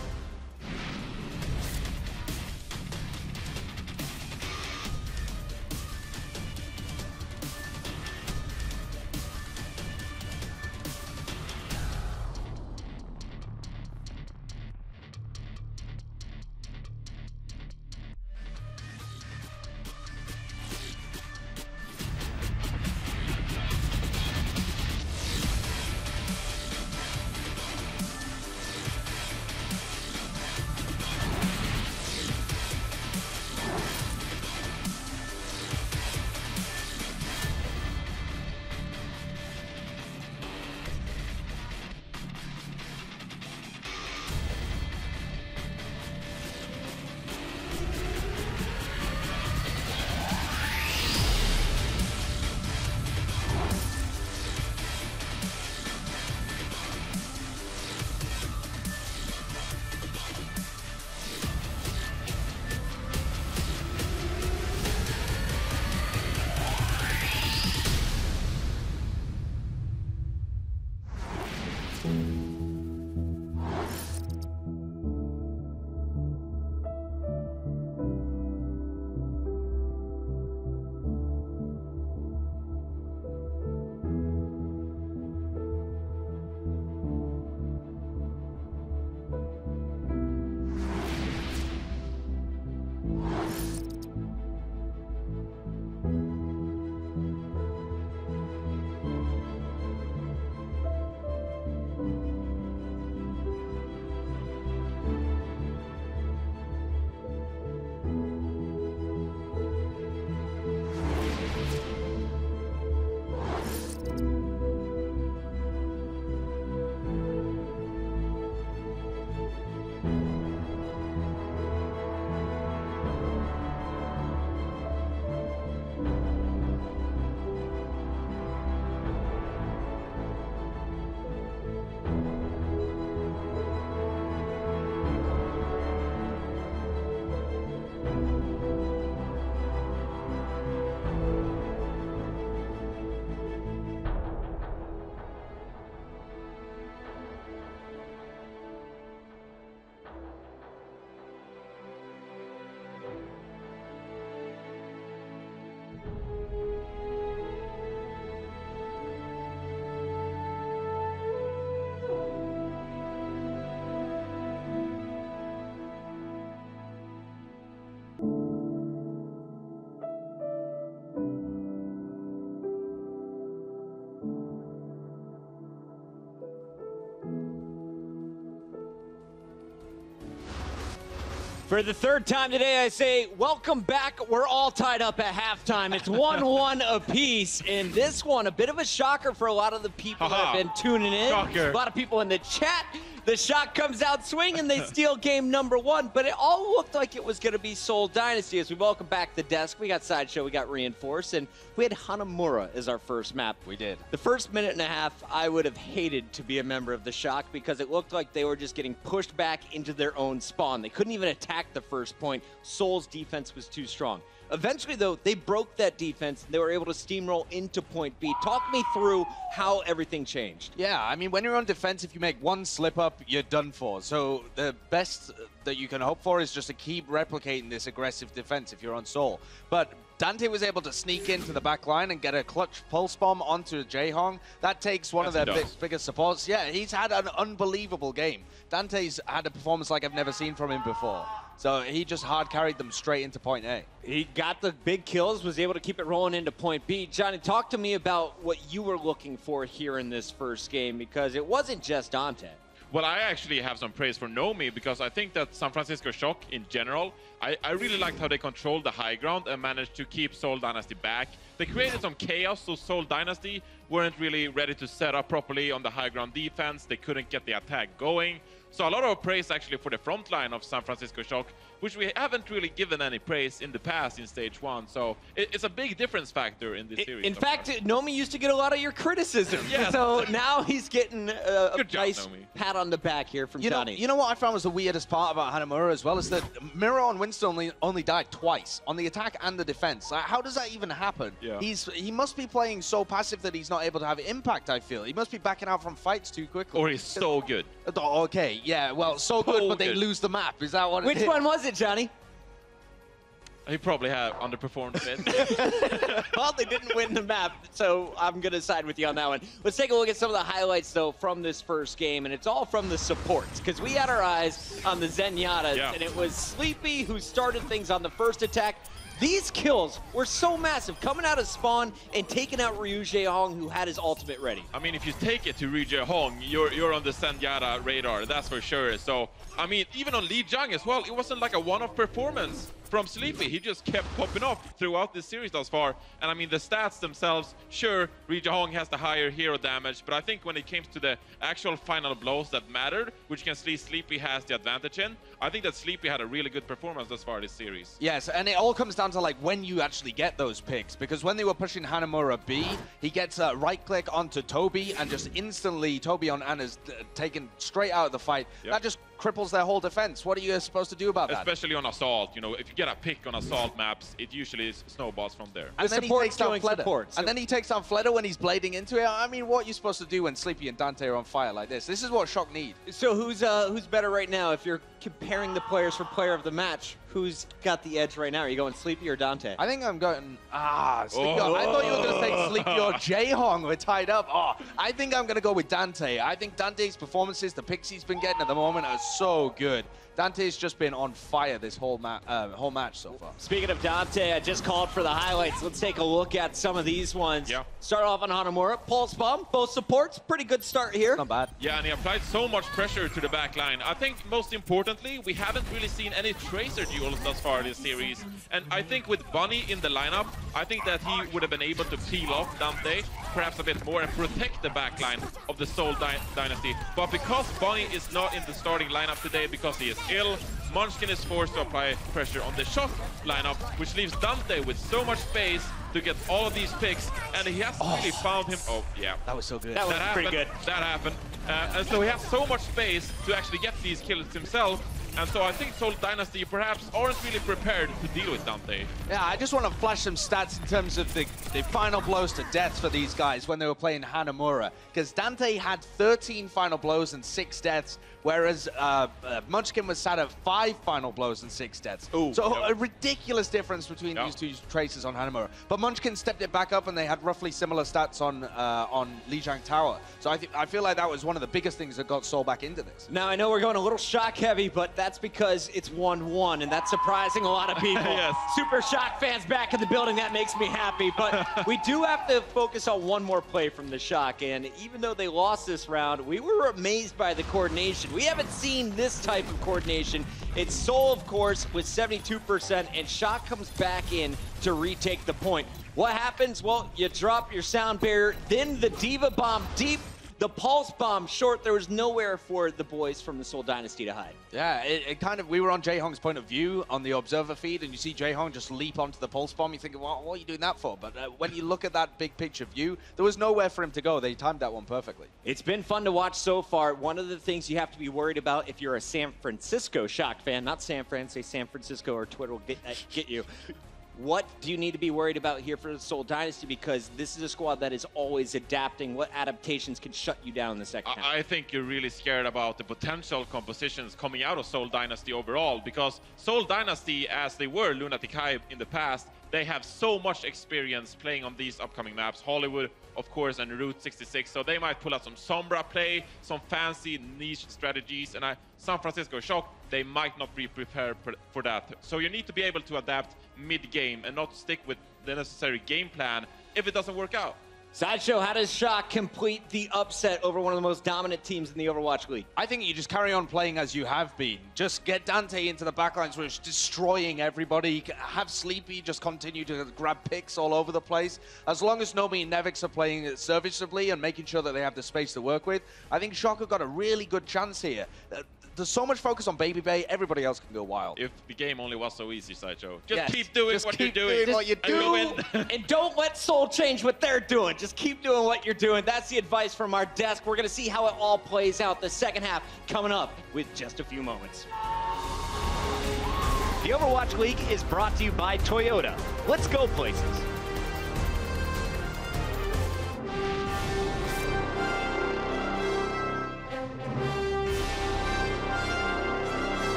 For the third time today, I say, welcome back. We're all tied up at halftime. It's 1-1 apiece. And this one, a bit of a shocker for a lot of the people that have been tuning in. Shocker. A lot of people in the chat. The shot comes out swinging. They steal game number one. But it all looked like it was going to be Seoul Dynasty. As we welcome back the desk, we got Sideshow, we got Reinforce, and we had Hanamura as our first map. We did. The first minute and a half, I would have hated to be a member of the Shock because it looked like they were just getting pushed back into their own spawn. They couldn't even attack the first point. Seoul's defense was too strong. Eventually, though, they broke that defense. They were able to steamroll into point B. Talk me through how everything changed. Yeah, I mean, when you're on defense, if you make one slip up, you're done for. So the best that you can hope for is just to keep replicating this aggressive defense if you're on Seoul. But Dante was able to sneak into the back line and get a clutch pulse bomb onto Jaehong. That takes one of their biggest supports. Yeah, he's had an unbelievable game. Dante's had a performance like I've never seen from him before. So he just hard carried them straight into point A. He got the big kills, was able to keep it rolling into point B. Johnny, talk to me about what you were looking for here in this first game, because it wasn't just Dante. Well, I actually have some praise for Nomi, because I think that San Francisco Shock in general, I really liked how they controlled the high ground and managed to keep Seoul Dynasty back. They created some chaos, so Seoul Dynasty weren't really ready to set up properly on the high ground defense. They couldn't get the attack going. So a lot of praise actually for the front line of San Francisco Shock, which we haven't really given any praise in the past in Stage 1. So it's a big difference factor in this series. In fact, Nomi used to get a lot of your criticism. Yes. So now he's getting a Good job, nice Nomi. pat on the back here from Johnny. You know what I found was the weirdest part about Hanamura as well is that Miro and Winston only died twice, on the attack and the defense. Like, how does that even happen? Yeah. He must be playing so passive that he's not able to have impact, I feel. He must be backing out from fights too quickly. Or he's so good. Okay, yeah, well, so good, but they lose the map. Is that what Which one was it, Johnny? He probably had underperformed a bit. Well, they didn't win the map, so I'm going to side with you on that one. Let's take a look at some of the highlights, though, from this first game, and it's all from the supports, because we had our eyes on the Zenyatas, and it was Sleepy who started things on the first attack. These kills were so massive, coming out of spawn and taking out Ryu Jaehong, who had his ultimate ready. I mean, if you take it to Ryu Jaehong, you're on the Zenyatta radar, that's for sure. So, I mean, even on Lee Jung as well, it wasn't like a one-off performance from Sleepy. He just kept popping off throughout this series thus far. And I mean, the stats themselves, sure, Ryu Jaehong has the higher hero damage, but I think when it came to the actual final blows that mattered, which you can see Sleepy has the advantage in, I think that Sleepy had a really good performance thus far this series. Yes, and it all comes down to like when you actually get those picks, because when they were pushing Hanamura B, he gets a right click onto Toby and just instantly Toby on Anna's taken straight out of the fight. That just cripples their whole defense. What are you supposed to do about that? Especially on Assault. You know, if you get a pick on Assault maps, it usually snowballs from there. And then he takes down Fleder. So And then he takes down Fleder when he's blading into it. I mean, what are you supposed to do when Sleepy and Dante are on fire like this? This is what Shock need. So who's better right now? If you're comparing the players for player of the match, who's got the edge right now? Are you going Sleepy or Dante? I think I'm going, Sleepy. Oh. I thought you were going to say Sleepy or Jaehong. We're tied up. Oh, I think I'm going to go with Dante. I think Dante's performances, the picks he's been getting at the moment are so good. Dante's just been on fire this whole match so far. Speaking of Dante, I just called for the highlights. Let's take a look at some of these ones. Yeah. Start off on Hanamura. Pulse bomb, both supports. Pretty good start here. Not bad. Yeah, and he applied so much pressure to the back line. I think most importantly, we haven't really seen any Tracer duels thus far this series. And I think with Bunny in the lineup, I think that he would have been able to peel off Dante perhaps a bit more and protect the back line of the Seoul Dynasty. But because Bunny is not in the starting lineup today because he is ill, Munchkin is forced to apply pressure on the Shock lineup, which leaves Dante with so much space to get all of these picks, and he hasn't really found him. Oh, yeah. That was so good. That was pretty good. That happened. And so he has so much space to actually get these kills himself. And so I think Seoul Dynasty perhaps aren't really prepared to deal with Dante. Yeah, I just want to flash some stats in terms of the final blows to death for these guys when they were playing Hanamura. Because Dante had 13 final blows and 6 deaths, whereas Munchkin was sat at 5 final blows and 6 deaths. Ooh, so yep. a ridiculous difference between these two Tracers on Hanamura. But Munchkin stepped it back up, and they had roughly similar stats on Lijiang Tower. So I feel like that was one of the biggest things that got Seoul back into this. Now, I know we're going a little Shock heavy, but that's because it's 1-1, and that's surprising a lot of people. Yes. Super Shock fans back in the building, that makes me happy. But we do have to focus on one more play from the Shock, and even though they lost this round, we were amazed by the coordination. We haven't seen this type of coordination. It's Seoul, of course, with 72%, and Shock comes back in to retake the point. What happens? Well, you drop your sound barrier, then the Diva Bomb deep, the Pulse Bomb short. There was nowhere for the boys from the Seoul Dynasty to hide. Yeah, it kind of, we were on Jaehong's point of view on the observer feed, and you see Jaehong just leap onto the Pulse Bomb. You think, well, what are you doing that for? But when you look at that big picture view, there was nowhere for him to go. They timed that one perfectly. It's been fun to watch so far. One of the things you have to be worried about if you're a San Francisco Shock fan, not San Fran, say San Francisco or Twitter will get you. What do you need to be worried about here for the Seoul Dynasty? Because this is a squad that is always adapting. What adaptations can shut you down in the second half? I think you're really scared about the potential compositions coming out of Seoul Dynasty overall, because Seoul Dynasty, as they were Lunatic Hive in the past, they have so much experience playing on these upcoming maps. Hollywood, of course, and Route 66. So they might pull out some Sombra play, some fancy niche strategies. And San Francisco Shock, they might not be prepared for that. So you need to be able to adapt mid-game and not stick with the necessary game plan if it doesn't work out. Sideshow, how does Shock complete the upset over one of the most dominant teams in the Overwatch League? I think you just carry on playing as you have been. Just get Dante into the backlines where it's destroying everybody. Have Sleepy just continue to grab picks all over the place. As long as Nomi and Nevix are playing it serviceably and making sure that they have the space to work with, I think Shock have got a really good chance here. There's so much focus on Baby Bay, everybody else can go wild. If the game only was so easy, Sideshow. Just Yes. keep doing Just what keep you're doing. doing what you and you'll win. And don't let Seoul change what they're doing. Just keep doing what you're doing. That's the advice from our desk. We're going to see how it all plays out the second half coming up with just a few moments. The Overwatch League is brought to you by Toyota. Let's go places.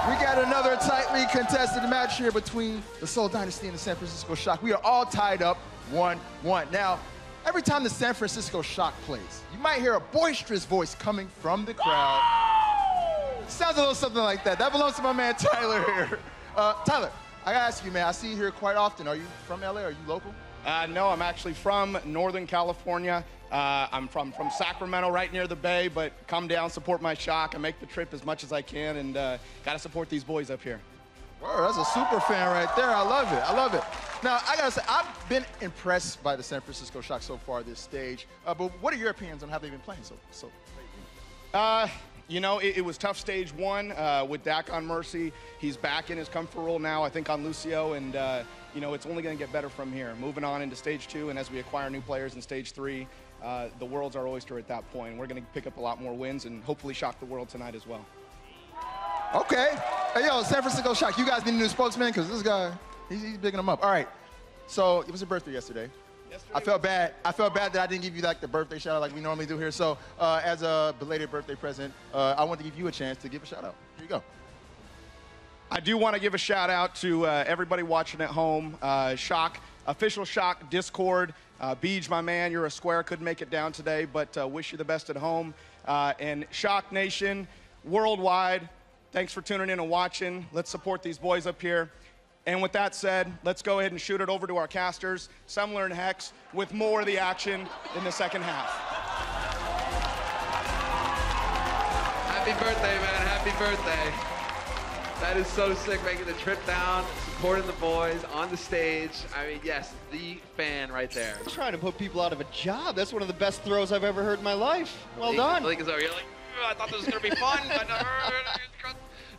We got another tightly contested match here between the Seoul Dynasty and the San Francisco Shock. We are all tied up 1-1. Now, every time the San Francisco Shock plays, you might hear a boisterous voice coming from the crowd. Sounds a little something like that. That belongs to my man Tyler here. Tyler, I gotta ask you, man, I see you here quite often. Are you from LA? Are you local? No, I'm actually from Northern California. I'm from Sacramento, right near the Bay, but come down, support my Shock, and make the trip as much as I can, and gotta support these boys up here. Whoa, that's a super fan right there. I love it. I love it. Now, I gotta say, I've been impressed by the San Francisco Shock so far this stage. But what are your opinions on how they've been playing so lately? You know, it was tough stage one with Dak on Mercy. He's back in his comfort role now, I think, on Lucio, and you know, it's only going to get better from here. Moving on into stage two, and as we acquire new players in stage three, the world's our oyster at that point. We're going to pick up a lot more wins and hopefully shock the world tonight as well. Okay. Hey, yo, San Francisco Shock, you guys need a new spokesman? Because this guy, he's bigging them up. All right. So it was your birthday yesterday. I felt bad that I didn't give you like the birthday shout out like we normally do here. So as a belated birthday present, I want to give you a chance to give a shout out. Here you go. I do want to give a shout out to everybody watching at home. Shock, official Shock Discord. Beej, my man, you're a square, couldn't make it down today, but wish you the best at home. And Shock Nation, worldwide, thanks for tuning in and watching. Let's support these boys up here. And with that said, let's go ahead and shoot it over to our casters, Semler and Hex, with more of the action in the second half. Happy birthday, man. Happy birthday. That is so sick, making the trip down, supporting the boys on the stage. I mean, yes, the fan right there. Trying to put people out of a job. That's one of the best throws I've ever heard in my life. Well done. You're like, I thought this was going to be fun, but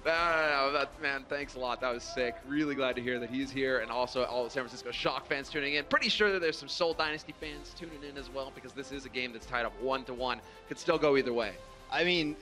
no, man, thanks a lot. That was sick. Really glad to hear that he's here, and also all the San Francisco Shock fans tuning in. Pretty sure that there's some Seoul Dynasty fans tuning in as well, because this is a game that's tied up 1-1. Could still go either way. I mean,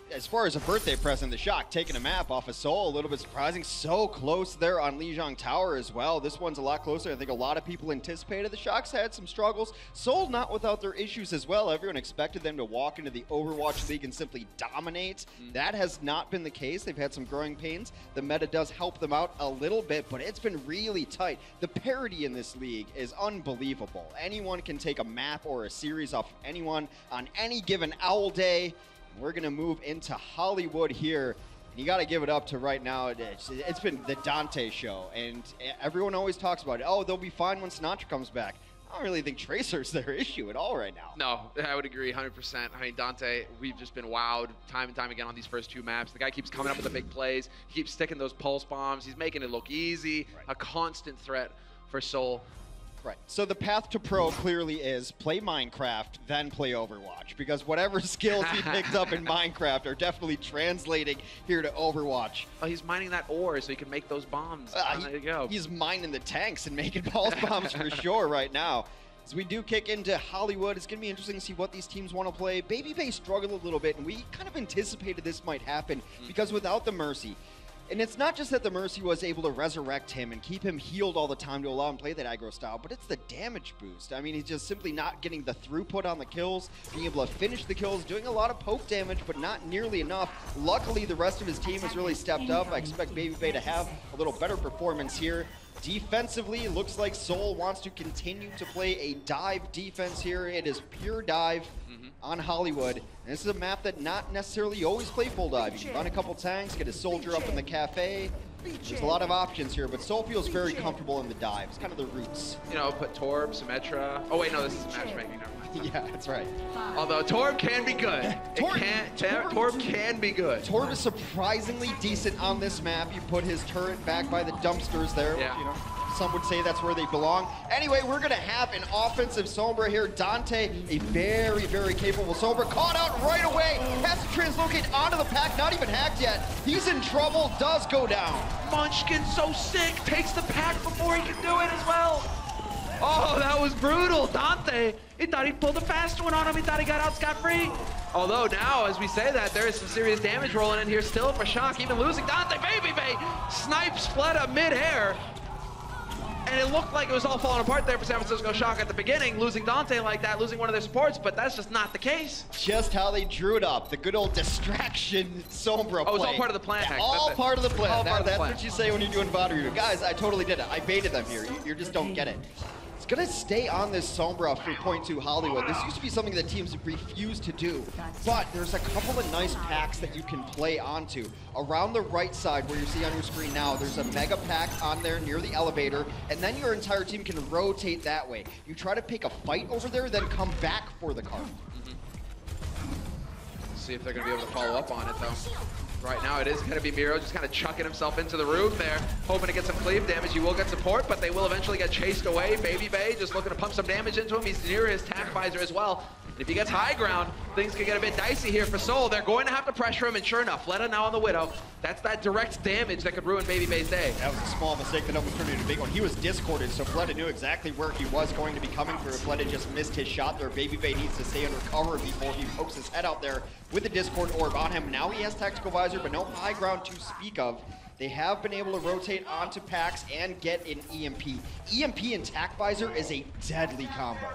as far as a birthday present, the Shock taking a map off of Seoul, a little bit surprising. So close there on Lijiang Tower as well. This one's a lot closer. I think a lot of people anticipated. The Shock's had some struggles. Seoul not without their issues as well. Everyone expected them to walk into the Overwatch League and simply dominate. That has not been the case. They've had some growing pains. The meta does help them out a little bit, but it's been really tight. The parity in this league is unbelievable. Anyone can take a map or a series off anyone on any given owl day. We're going to move into Hollywood here. And you got to give it up to right now. It's been the Dante show. And everyone always talks about it. Oh, they'll be fine when Sinatra comes back. I don't really think Tracer's their issue at all right now. No, I would agree 100%. I mean, Dante, we've just been wowed time and time again on these first two maps. The guy keeps coming up with the big plays. He keeps sticking those pulse bombs. He's making it look easy. A constant threat for Seoul. Right. So the path to pro clearly is play Minecraft, then play Overwatch, because whatever skills he picked up in Minecraft are definitely translating here to Overwatch. Oh, he's mining that ore so he can make those bombs. There you go. He's mining the tanks and making pulse bombs for sure right now. As we do kick into Hollywood, it's going to be interesting to see what these teams want to play. Baby struggled a little bit, and we kind of anticipated this might happen because without the Mercy, and it's not just that the Mercy was able to resurrect him and keep him healed all the time to allow him to play that aggro style, but it's the damage boost. I mean, he's just simply not getting the throughput on the kills, being able to finish the kills, doing a lot of poke damage, but not nearly enough. Luckily, the rest of his team has really stepped up. I expect Baby to have a little better performance here. Defensively, it looks like Seoul wants to continue to play a dive defense here. It is pure dive on Hollywood. And this is a map that not necessarily always play full dive. You can run a couple tanks, get a soldier up in the cafe. There's a lot of options here, but Seoul feels very comfortable in the dive. It's kind of the roots. You know, put Torb, Symmetra. Oh wait, no, this is matchmaking. Never mind. Yeah, that's right. Although Torb can be good. Torb can be good. Torb is surprisingly decent on this map. You put his turret back by the dumpsters there. Yeah. You know, some would say that's where they belong. Anyway, we're going to have an offensive Sombra here. Dante, a very capable Sombra, caught out right away. Has to translocate onto the pack, not even hacked yet. He's in trouble, does go down. Munchkin so sick, takes the pack before he can do it as well. Oh, that was brutal. Dante, he thought he pulled a fast one on him. He thought he got out scot-free. Although now, as we say that, there is some serious damage rolling in here still for Shock, even losing Dante. Baby snipes Fleta mid-air. And it looked like it was all falling apart there for San Francisco Shock at the beginning, losing Dante like that, losing one of their supports, but that's just not the case. Just how they drew it up. The good old distraction Sombra play. Oh, it's all part of the plan, Yeah, Heck. all part of the plan. That's plan. what you say when you're doing Vaudreuil. Guys, I totally did it. I baited them here. You just don't get it. It's going to stay on this Sombra for point 2 Hollywood. This used to be something that teams refuse to do, but there's a couple of nice packs that you can play onto. Around the right side where you see on your screen now, there's a mega pack on there near the elevator, and then your entire team can rotate that way. You try to pick a fight over there, then come back for the card. See if they're going to be able to follow up on it, though. Right now, it is going to be Miro just kind of chucking himself into the room there, hoping to get some cleave damage. He will get support, but they will eventually get chased away. Baby Bay just looking to pump some damage into him. He's near his tack visor as well. And if he gets high ground, things could get a bit dicey here for Soul. They're going to have to pressure him, and sure enough, Fleta now on the Widow. That's that direct damage that could ruin Baby Bay's day. That was a small mistake that almost turned into a big one. He was discorded, so Fleta knew exactly where he was going to be coming through. Fleta just missed his shot there. Baby Bay needs to stay under cover before he pokes his head out there with the Discord Orb on him. Now he has Tactical Visor, but no high ground to speak of. They have been able to rotate onto packs and get an EMP. EMP and Tac Visor is a deadly combo.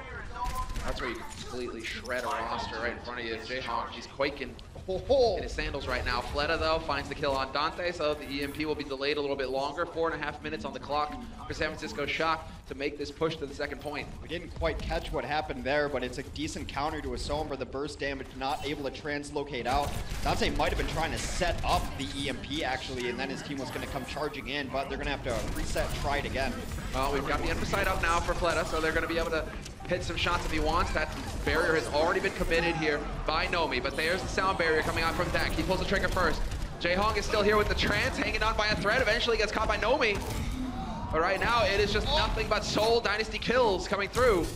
That's where you can completely shred a roster right in front of you. Jayhawk, he's quaking Oh. in his sandals right now. Fleta, though, finds the kill on Dante, so the EMP will be delayed a little bit longer. 4.5 minutes on the clock for San Francisco Shock to make this push to the second point. We didn't quite catch what happened there, but it's a decent counter to a Sombra. The burst damage not able to translocate out. Dante might have been trying to set up the EMP, actually, and then his team was going to come charging in, but they're going to have to reset, try it again. Well, we've got the Emphasite up now for Fleta, so they're going to be able to hit some shots if he wants. That barrier has already been committed here by Nomi, but there's the sound barrier coming out from Deck. He pulls the trigger first. Jaehong is still here with the trance, hanging on by a thread. Eventually gets caught by Nomi. But right now, it is just nothing but Soul Dynasty kills coming through.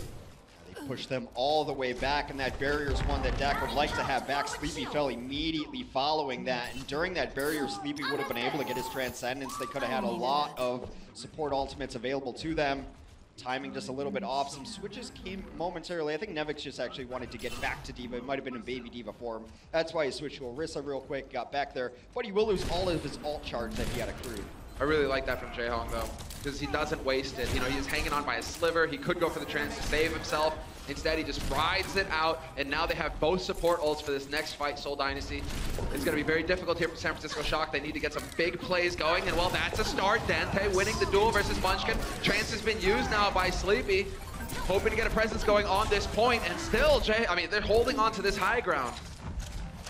They push them all the way back, and that barrier is one that Dak would like to have back. Sleepy fell immediately following that, and during that barrier, Sleepy would have been able to get his Transcendence. They could have had a lot of support ultimates available to them. Timing just a little bit off. Some switches came momentarily. I think Nevix just actually wanted to get back to D.Va. It might have been in Baby D.Va form. That's why he switched to Orisa real quick, got back there. But he will lose all of his ult charge that he had accrued. I really like that from Jaehong, though, because he doesn't waste it. You know, he's hanging on by a sliver. He could go for the trance to save himself. Instead, he just rides it out, and now they have both support ults for this next fight, Soul Dynasty. It's going to be very difficult here for San Francisco Shock. They need to get some big plays going, and well, that's a start. Dante winning the duel versus Munchkin. Trance has been used now by Sleepy, hoping to get a presence going on this point, and still, they're holding on to this high ground.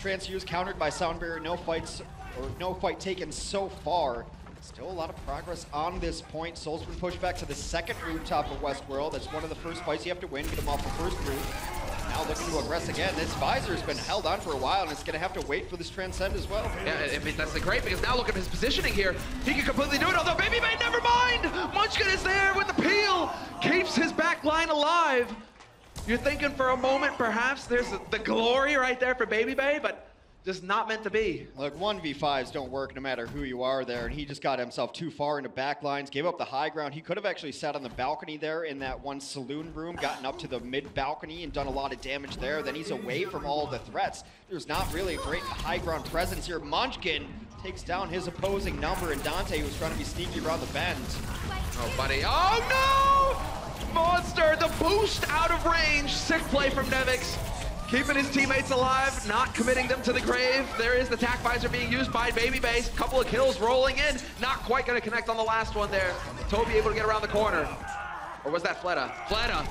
Trance used, countered by Sound Barrier. No fights, or no fight taken so far. Still a lot of progress on this point. Soul's been pushed back to the second rooftop of Westworld. That's one of the first fights you have to win. Get him off the first roof. Now looking to aggress again. This Visor's been held on for a while, and it's going to have to wait for this Transcend as well. Yeah, I mean, that's great, because now look at his positioning here. He can completely do it, although Baby Bay, never mind! Munchkin is there with the peel! Keeps his back line alive. You're thinking for a moment, perhaps, there's the glory right there for Baby Bay, but just not meant to be. Look, 1v5s don't work no matter who you are there, and he just got himself too far into backlines, gave up the high ground. He could have actually sat on the balcony there in that one saloon room, gotten up to the mid balcony and done a lot of damage there. Then he's away from all of the threats. There's not really a great high ground presence here. Munchkin takes down his opposing number, and Dante, who's trying to be sneaky around the bend. Oh, buddy. Oh, no! Monster, the boost out of range. Sick play from Nevix. Keeping his teammates alive, not committing them to the grave. There is the Tac Visor being used by Baby Base. Couple of kills rolling in. Not quite going to connect on the last one there. Toby able to get around the corner. Or was that Fleta? Fleta.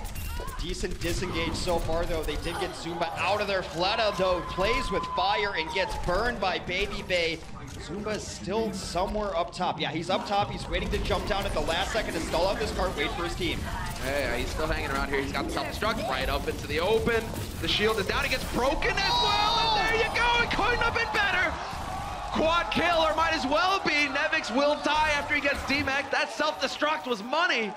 Decent disengage so far, though. They did get Zumba out of there. Fleta, though, plays with fire and gets burned by Baby Bay. Zumba is still somewhere up top. Yeah, he's up top. He's waiting to jump down at the last second to stall out this cart, wait for his team. Hey, he's still hanging around here. He's got the self-destruct right up into the open. The shield is down. It gets broken as well. And there you go. It couldn't have been better. Quad kill, or might as well be. Nevix will die after he gets DMAC. That self-destruct was money.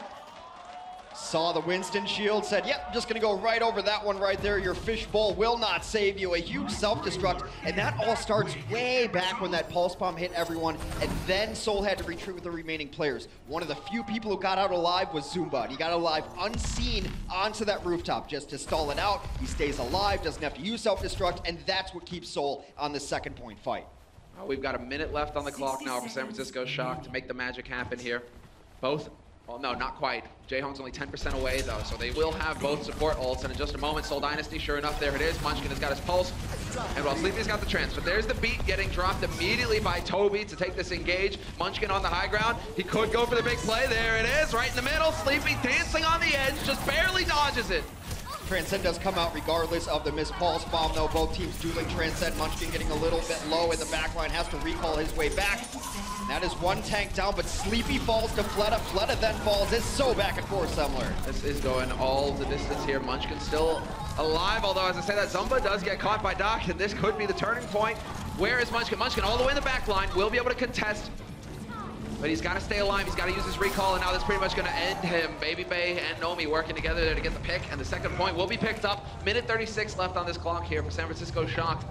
Saw the Winston shield, said, yep, just gonna go right over that one right there. Your fishbowl will not save you. A huge self-destruct, and that all starts way back when that pulse bomb hit everyone, and then Soul had to retreat with the remaining players. One of the few people who got out alive was Zumba, and he got alive unseen onto that rooftop just to stall it out. He stays alive, doesn't have to use self-destruct, and that's what keeps Soul on the second point fight. We've got a minute left on the clock now for San Francisco Shock to make the magic happen here. Both Well, no, not quite. Jaehong's only 10% away, though, so they will have both support ults. And in just a moment, Seoul Dynasty, sure enough, there it is. Munchkin has got his pulse. And while Sleepy's got the transfer, there's the beat getting dropped immediately by Toby to take this engage. Munchkin on the high ground. He could go for the big play. There it is, right in the middle. Sleepy dancing on the edge, just barely dodges it. Transcend does come out regardless of the missed pulse bomb, though. Both teams dueling Transcend. Munchkin getting a little bit low in the backline, has to recall his way back. That is one tank down, but Sleepy falls to Fleta. Fleta then falls. It's so back and forth, Semler. This is going all the distance here. Munchkin still alive, although as I say that, Zumba does get caught by Doc, and this could be the turning point. Where is Munchkin? Munchkin all the way in the back line, will be able to contest. But he's got to stay alive, he's got to use his recall, and now that's pretty much going to end him. Baby Bay and Nomi working together there to get the pick, and the second point will be picked up. Minute 36 left on this clock here for San Francisco Shock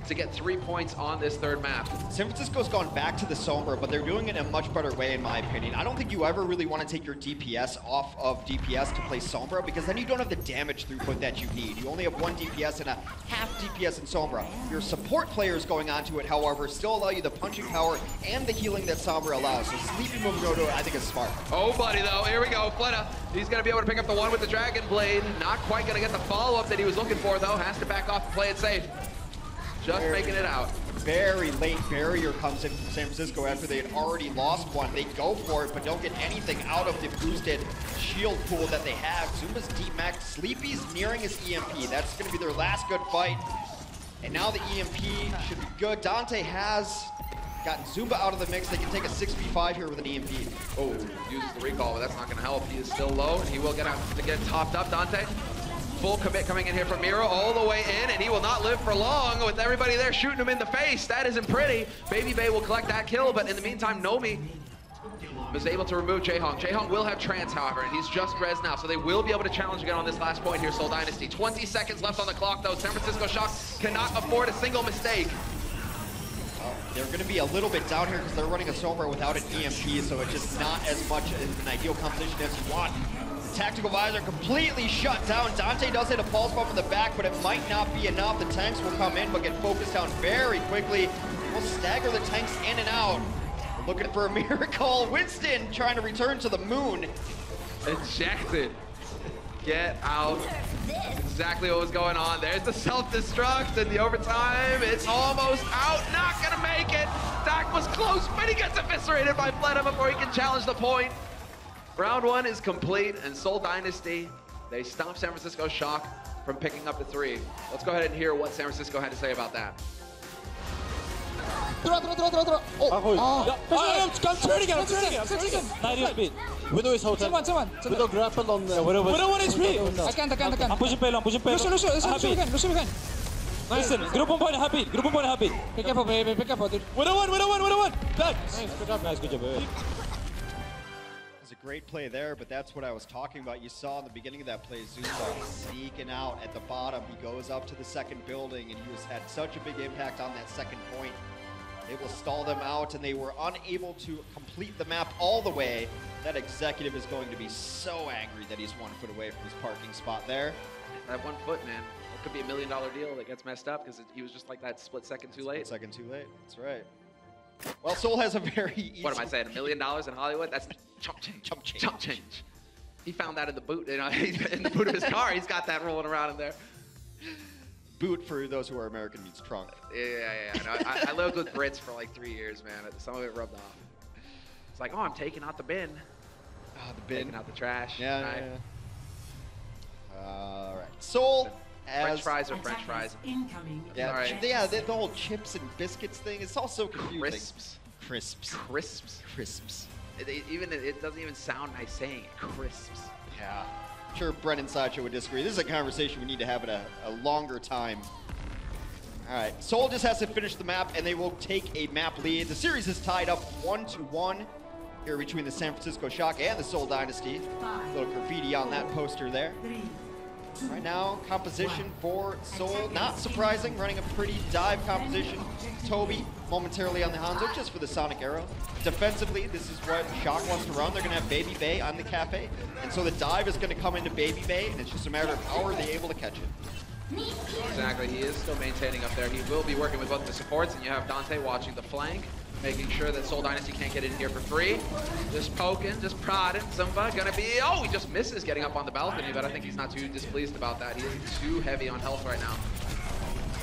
to get 3 points on this third map. San Francisco's gone back to the Sombra, but they're doing it in a much better way, in my opinion. I don't think you ever really want to take your DPS off of DPS to play Sombra, because then you don't have the damage throughput that you need. You only have 1 DPS and a half DPS in Sombra. Your support players going onto it, however, still allow you the punching power and the healing that Sombra allows. So Sleepy moving over to it, I think, is smart. Oh, buddy, though. Here we go. Fleta. He's going to be able to pick up the one with the Dragon Blade. Not quite going to get the follow-up that he was looking for, though. Has to back off and play it safe. Just making it out. Very late barrier comes in from San Francisco after they had already lost one. They go for it, but don't get anything out of the boosted shield pool that they have. Zumba's deep max. Sleepy's nearing his EMP. That's going to be their last good fight. And now the EMP should be good. Dante has gotten Zumba out of the mix. They can take a 6v5 here with an EMP. Oh, uses the recall, but that's not going to help. He is still low, and he will get out to get topped up. Dante. Full commit coming in here from Miro all the way in, and he will not live for long with everybody there shooting him in the face. That isn't pretty. Baby Bay will collect that kill, but in the meantime, Nomi was able to remove Jaehong. Jaehong will have trance, however, and he's just res now, so they will be able to challenge again on this last point here, Seoul Dynasty. 20 seconds left on the clock, though. San Francisco Shock cannot afford a single mistake. They're going to be a little bit down here because they're running a Sombra without an EMP, so it's just not as much an ideal composition as you want. Tactical visor completely shut down. Dante does hit a pulse bomb in the back, but it might not be enough. The tanks will come in, but get focused down very quickly. We'll stagger the tanks in and out. We're looking for a miracle. Winston trying to return to the moon. Ejected. Get out. Exactly what was going on. There's the self-destruct and the overtime. It's almost out. Not gonna make it. Dak was close, but he gets eviscerated by Fleta before he can challenge the point. Round 1 is complete, and Seoul Dynasty, they stop San Francisco Shock from picking up the 3. Let's go ahead and hear what San Francisco had to say about that. Widow is hotel. Widow grappled on the... Widow 1 HP! I can't. I'm pushing payload, Lucio again. Listen, group 1 point happy. Be careful, baby, be careful, dude. Widow 1! Nice, good job, guys, good job, baby. Great play there, but that's what I was talking about. You saw in the beginning of that play, Zumba sneaking out at the bottom. He goes up to the second building, and he had such a big impact on that second point. They will stall them out, and they were unable to complete the map all the way. That executive is going to be so angry that he's 1 foot away from his parking spot there. That 1 foot, man. It could be $1 million deal that gets messed up because he was just like that split second too late. Split second too late, that's right. Well, Seoul has a very easy... What am I saying, $1 million in Hollywood? That's chump change. He found that in the boot, in the boot of his car. He's got that rolling around in there. Boot, for those who are American, means trunk. Yeah. No, I lived with Brits for like 3 years, man. Some of it rubbed off. It's like, oh, I'm taking out the bin. Oh, the bin. Taking out the trash. Yeah. All right. Seoul... French fries or French fries? Incoming. Yeah, right. The whole chips and biscuits thing, it's all so confusing. Crisps. It doesn't even sound nice saying it. Crisps. Yeah. I'm sure Brennan Sacho would disagree. This is a conversation we need to have at a longer time. All right. Seoul just has to finish the map, and they will take a map lead. The series is tied up 1-1 here between the San Francisco Shock and the Seoul Dynasty. A little graffiti on that poster there. Right now, composition for Seoul, not surprising, running a pretty dive composition. Toby momentarily on the Hanzo, just for the Sonic Arrow. Defensively, this is what Shock wants to run. They're going to have Baby Bay on the cafe. And so the dive is going to come into Baby Bay, and it's just a matter of how are they able to catch it. Exactly, he is still maintaining up there. He will be working with both the supports, and you have Dante watching the flank. making sure that Seoul Dynasty can't get in here for free. Just poking, just prodding. Zumba gonna be, oh, he just misses getting up on the balcony, but I think he's not too displeased about that. He isn't too heavy on health right now.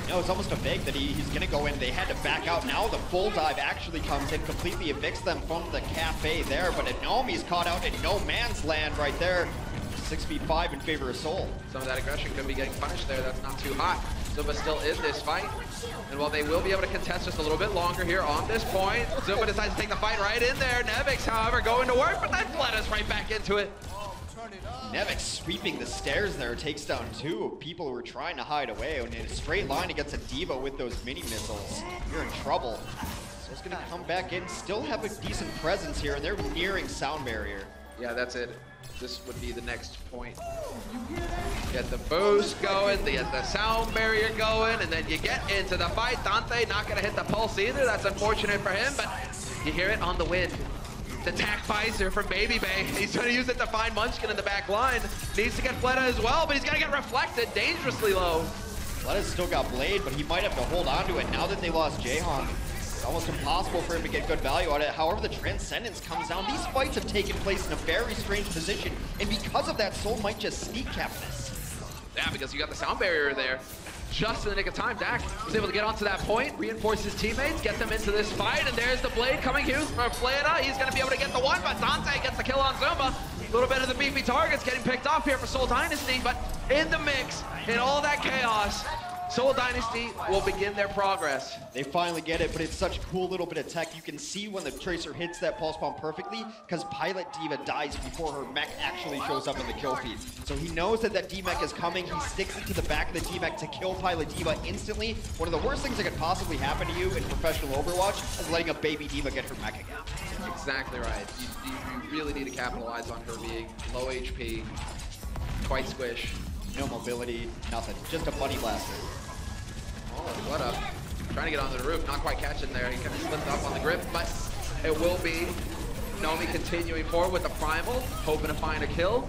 No, it's almost a fake that he's going to go in. They had to back out. Now the full dive actually comes in, completely evicts them from the cafe there. But Anomi's caught out in no man's land right there. 6v5 in favor of Seoul. Some of that aggression could be getting punished there. That's not too hot. Zumba still in this fight. And while they will be able to contest just a little bit longer here on this point, Zumba decides to take the fight right in there. Nevix, however, going to work, but then Fleta's right back into it. Nevix sweeping the stairs there, takes down 2 people who were trying to hide away. And in a straight line against a D.Va with those mini missiles, you're in trouble. So it's going to come back in, still have a decent presence here, and they're nearing sound barrier. Yeah, that's it. This would be the next point. Get the boost going, get the sound barrier going, and then you get into the fight. Dante not going to hit the pulse either. That's unfortunate for him, but you hear it on the wind. The tack visor from Baby Bay. He's going to use it to find Munchkin in the back line. Needs to get Fleta as well, but he's going to get reflected dangerously low. Fleta's still got Blade, but he might have to hold on to it. Now that they lost Jaehong, it's almost impossible for him to get good value out of it. However, the Transcendence comes down. These fights have taken place in a very strange position, and because of that, Seoul might just sneak cap this. Yeah, because you got the sound barrier there. Just in the nick of time, Dak was able to get onto that point, reinforce his teammates, get them into this fight, and there's the Blade coming here from Fleta. He's going to be able to get the one, but Dante gets the kill on Zumba. A little bit of the beefy targets getting picked off here for Seoul Dynasty, but in the mix, in all that chaos, Seoul Dynasty will begin their progress. They finally get it, but it's such a cool little bit of tech. You can see when the Tracer hits that pulse bomb perfectly, because Pilot D.Va dies before her mech actually shows up in the kill feed. So he knows that that D-mech is coming. He sticks it to the back of the D-mech to kill Pilot D.Va instantly. One of the worst things that could possibly happen to you in professional Overwatch is letting a baby D.Va get her mech again. Exactly right. You really need to capitalize on her being low HP, quite squish. No mobility, nothing. Just a bunny blaster. Oh, what up? Trying to get onto the roof, not quite catching there. He kind of slipped up on the grip, but it will be Nomi continuing forward with the primal, hoping to find a kill.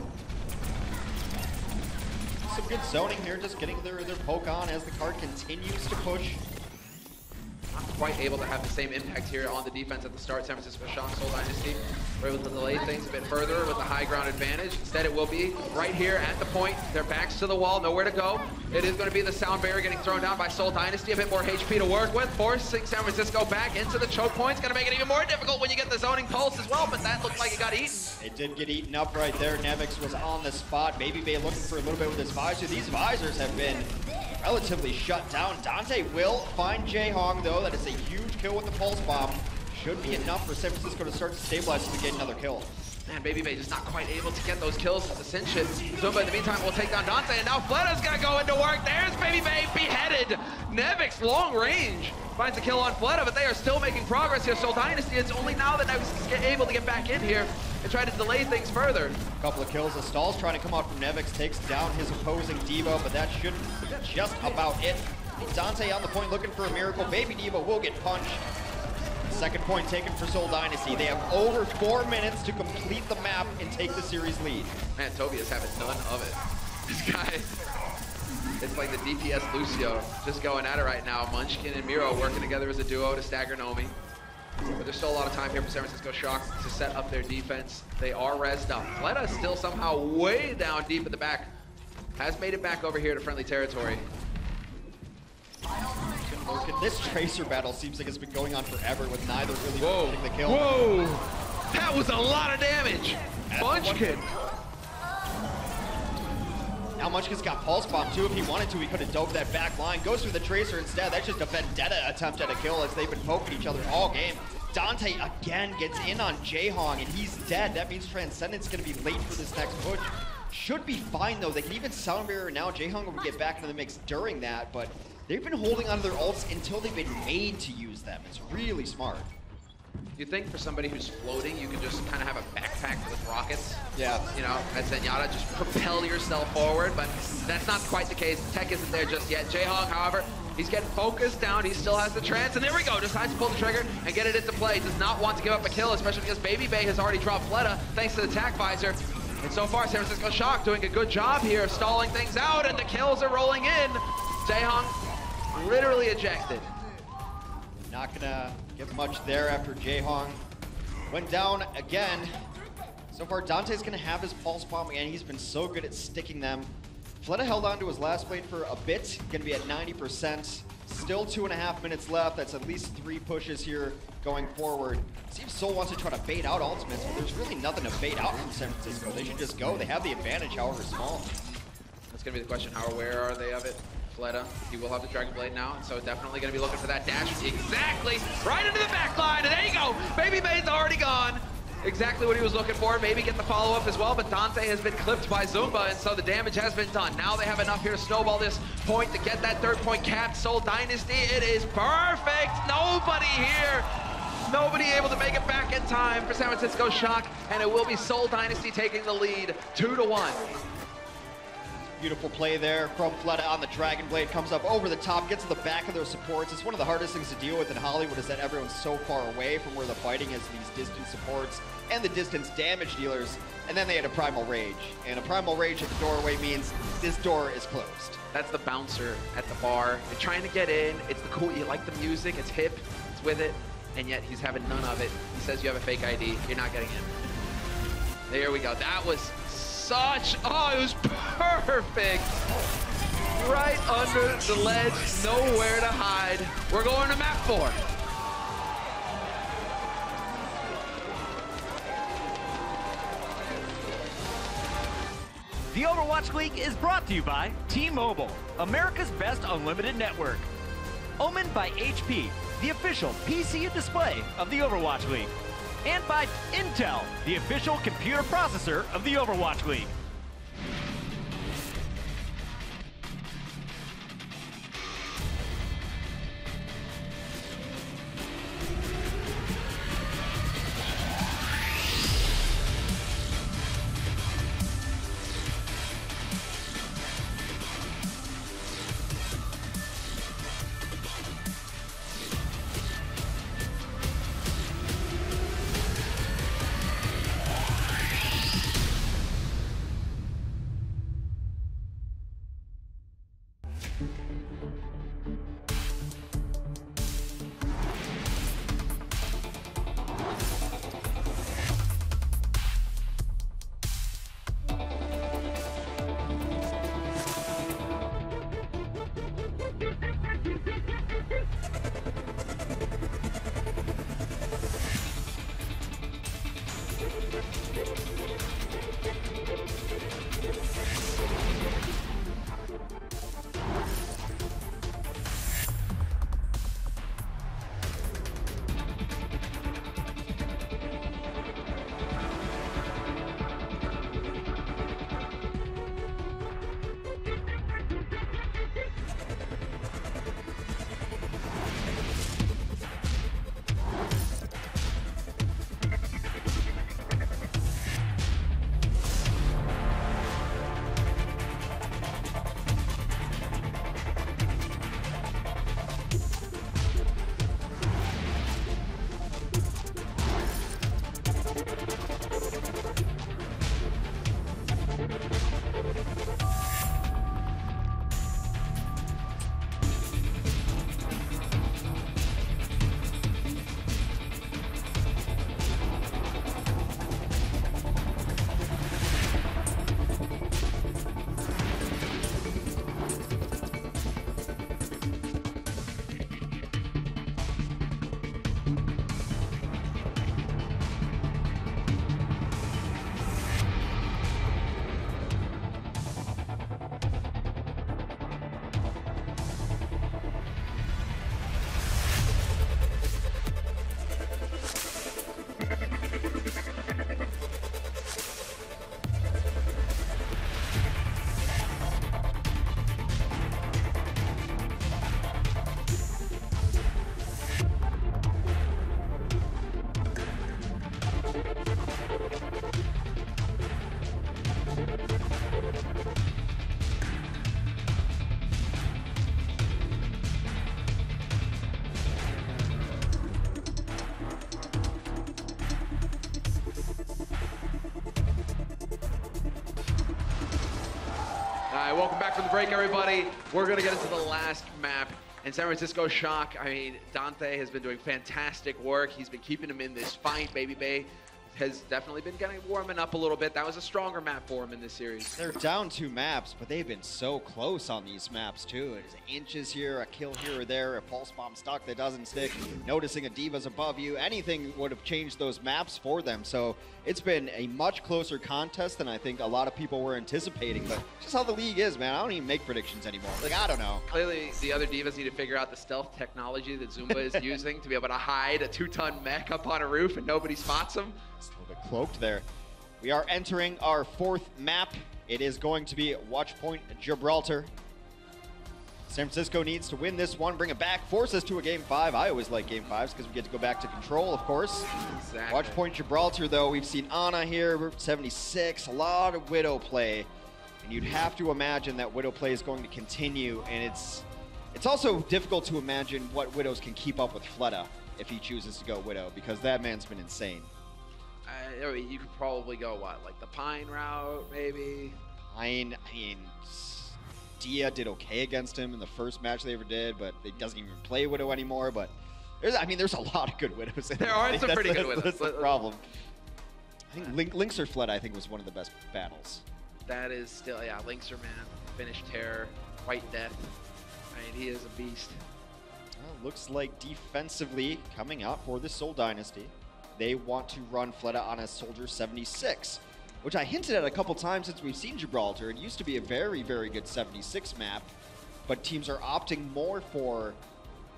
Some good zoning here, just getting their poke on as the card continues to push. Not quite able to have the same impact here on the defense at the start. San Francisco Shock, Seoul Dynasty were able to delay things a bit further with the high ground advantage. Instead, it will be right here at the point. Their backs to the wall, nowhere to go. It is going to be the sound barrier getting thrown down by Seoul Dynasty. A bit more HP to work with, forcing San Francisco back into the choke points. Going to make it even more difficult when you get the zoning pulse as well, but that looked like it got eaten. It did get eaten up right there. Nevix was on the spot. Baby Bay looking for a little bit with his visor. These visors have been relatively shut down. Dante will find Jaehong, though. That is a huge kill with the pulse bomb. Should be enough for San Francisco to start to stabilize and get another kill. Man, Baby Bay just not quite able to get those kills to cinch it. Zumba, in the meantime, will take down Dante, and now Fleta's gonna go into work. There's Baby Bay beheaded. Nevix, long range, finds a kill on Fleta, but they are still making progress here. Seoul Dynasty, it's only now that Nevix is able to get back in here and try to delay things further. A couple of kills. The stalls trying to come out from Nevix, takes down his opposing D.Va, but that should be just about it. Dante on the point looking for a miracle. Baby D.Va will get punched. Second point taken for Seoul Dynasty. They have over 4 minutes to complete the map and take the series lead. Man, Toby is having none of it. This guy, it's like the DPS Lucio just going at it right now. Munchkin and Miro working together as a duo to stagger Nomi. But there's still a lot of time here for San Francisco Shock to set up their defense. They are rezzed up. Fleta is still somehow way down deep in the back. Has made it back over here to friendly territory. This Tracer battle seems like it's been going on forever with neither really getting the kill. Whoa! That was a lot of damage! Munchkin! Now Munchkin's got Pulse Bomb too. If he wanted to, he could have dove that back line. Goes through the Tracer instead. That's just a vendetta attempt at a kill as they've been poking each other all game. Dante again gets in on Jaehong and he's dead. That means Transcendence is going to be late for this next push. Should be fine though. They can even Sound Barrier now. Jaehong will get back into the mix during that, but they've been holding onto their ults until they've been made to use them. It's really smart. You think for somebody who's floating, you can just kind of have a backpack with rockets. Yeah. You know, at Zenyatta, just propel yourself forward, but that's not quite the case. Tech isn't there just yet. Jaehong, however, he's getting focused down. He still has the trance, and there we go. Decides to pull the trigger and get it into play. Does not want to give up a kill, especially because Baby Bay has already dropped Fleta, thanks to the tack visor. And so far, San Francisco Shock doing a good job here, stalling things out, and the kills are rolling in. Jaehong literally ejected. Not gonna get much there after Jaehong went down again. So far, Dante's gonna have his pulse bomb again. He's been so good at sticking them. Fleta held on to his last blade for a bit, gonna be at 90%. Still 2.5 minutes left. That's at least 3 pushes here going forward. Seems Soul wants to try to bait out ultimates, but there's really nothing to bait out from San Francisco. They should just go. They have the advantage, however small. That's gonna be the question. How aware are they of it? Fleta, he will have the Dragon Blade now, so definitely gonna be looking for that dash. Exactly, right into the back line, and there you go. Baby Made's already gone. Exactly what he was looking for. Maybe get the follow-up as well, but Dante has been clipped by Zumba, and so the damage has been done. Now they have enough here to snowball this point to get that 3rd point capped. Seoul Dynasty, it is perfect. Nobody here. Nobody able to make it back in time for San Francisco Shock, and it will be Seoul Dynasty taking the lead 2-1. Beautiful play there from Fleta on the Dragon Blade, comes up over the top, gets to the back of their supports. It's one of the hardest things to deal with in Hollywood is that everyone's so far away from where the fighting is, these distance supports and the distance damage dealers. And then they had a Primal Rage. And a Primal Rage at the doorway means this door is closed. That's the bouncer at the bar. You're trying to get in. It's the cool, you like the music, it's hip, it's with it, and yet he's having none of it. He says you have a fake ID, you're not getting in. There we go. That was such, oh, it was perfect. Right under the ledge, nowhere to hide. We're going to map 4. The Overwatch League is brought to you by T-Mobile, America's best unlimited network. Omened by HP, the official PC and display of the Overwatch League. And by Intel, the official computer processor of the Overwatch League. Welcome back from the break, everybody. We're going to get into the last map And San Francisco Shock, I mean, Dante has been doing fantastic work. He's been keeping him in this fight. Baby Bay has definitely been warming up a little bit. That was a stronger map for him in this series. They're down 2 maps, but they've been so close on these maps too. There's inches here, a kill here or there, a pulse bomb stuck that doesn't stick, noticing a Diva's above you. Anything would have changed those maps for them. So it's been a much closer contest than I think a lot of people were anticipating. But just how the league is, man. I don't even make predictions anymore. Like, I don't know. Clearly, the other Divas need to figure out the stealth technology that Zumba is using to be able to hide a 2-ton mech up on a roof and nobody spots him. Just a little bit cloaked there. We are entering our 4th map. It is going to be Watch Point Gibraltar. San Francisco needs to win this one, bring it back, force us to a Game 5. I always like Game 5s because we get to go back to control, of course. Exactly. Watch Point Gibraltar, though, we've seen Ana here, 76, a lot of Widow play. And you'd have to imagine that Widow play is going to continue, and it's also difficult to imagine what Widows can keep up with Fleta if he chooses to go Widow, because that man's been insane. I mean, you could probably go, what, like the Pine route, maybe? Pine, I mean, Dia did okay against him in the first match they ever did, but he doesn't even play Widow anymore. But there's a lot of good Widows. There are some pretty good Widows. That's the problem. I think Lynx or Fleta, I think, was one of the best battles. That is still, yeah, Linkser, man. Finish Terror, White Death. I mean, he is a beast. Well, looks like defensively, coming out for the Seoul Dynasty, they want to run Fleta on a Soldier 76. Which I hinted at a couple times since we've seen Gibraltar. It used to be a very, very good 76 map, but teams are opting more for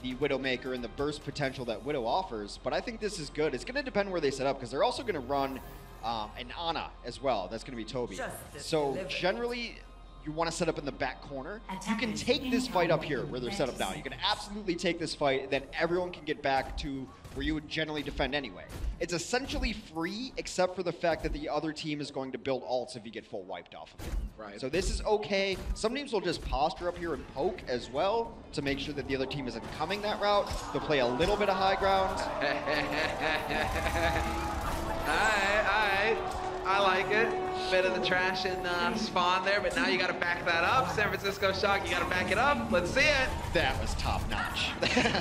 the Widowmaker and the burst potential that Widow offers. But I think this is good. It's going to depend where they set up, because they're also going to run an Ana as well. That's going to be Toby. So generally, you want to set up in the back corner. You can take this fight up here where they're set up now. You can absolutely take this fight, then everyone can get back to where you would generally defend anyway. It's essentially free, except for the fact that the other team is going to build ults if you get full wiped off of it. Right. So this is okay. Some teams will just posture up here and poke as well to make sure that the other team isn't coming that route. They'll play a little bit of high ground. I like it. Bit of the trash and spawn there, but now you got to back that up. San Francisco Shock, you got to back it up. Let's see it. That was top notch.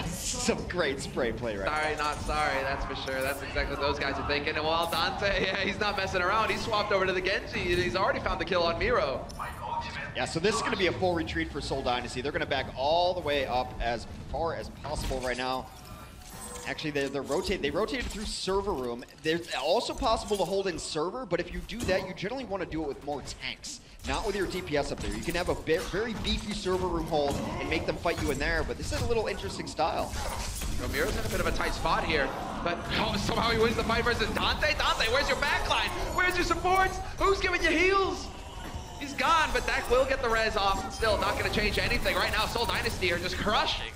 Some great spray play right Sorry, not sorry, that's for sure. That's exactly what those guys are thinking. And while Dante, yeah, he's not messing around. He swapped over to the Genji, and he's already found the kill on Miro. Yeah, so this is going to be a full retreat for Seoul Dynasty. They're going to back all the way up as far as possible right now. Actually, they rotated through server room. There's also possible to hold in server, but if you do that, you generally want to do it with more tanks, not with your DPS up there. You can have a very beefy server room hold and make them fight you in there, but this is a little interesting style. Miro's in a bit of a tight spot here, but somehow he wins the fight versus Dante. Dante, where's your backline? Where's your supports? Who's giving you heals? He's gone, but that will get the res off. Still not going to change anything. Right now, Seoul Dynasty are just crushing.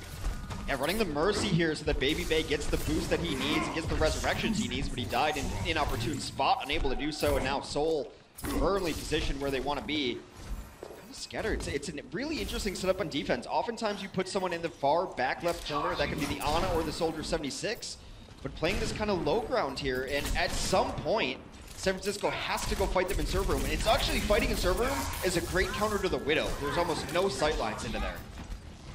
Yeah, running the Mercy here so that Baby Bay gets the boost that he needs and gets the resurrections he needs, but he died in an inopportune spot, unable to do so, and now Seoul firmly positioned where they want to be. Scattered. It's a really interesting setup on defense. Oftentimes you put someone in the far back left corner, that can be the Ana or the Soldier 76, but playing this kind of low ground here, and at some point, San Francisco has to go fight them in server room, and it's actually fighting in server room is a great counter to the Widow. There's almost no sightlines into there.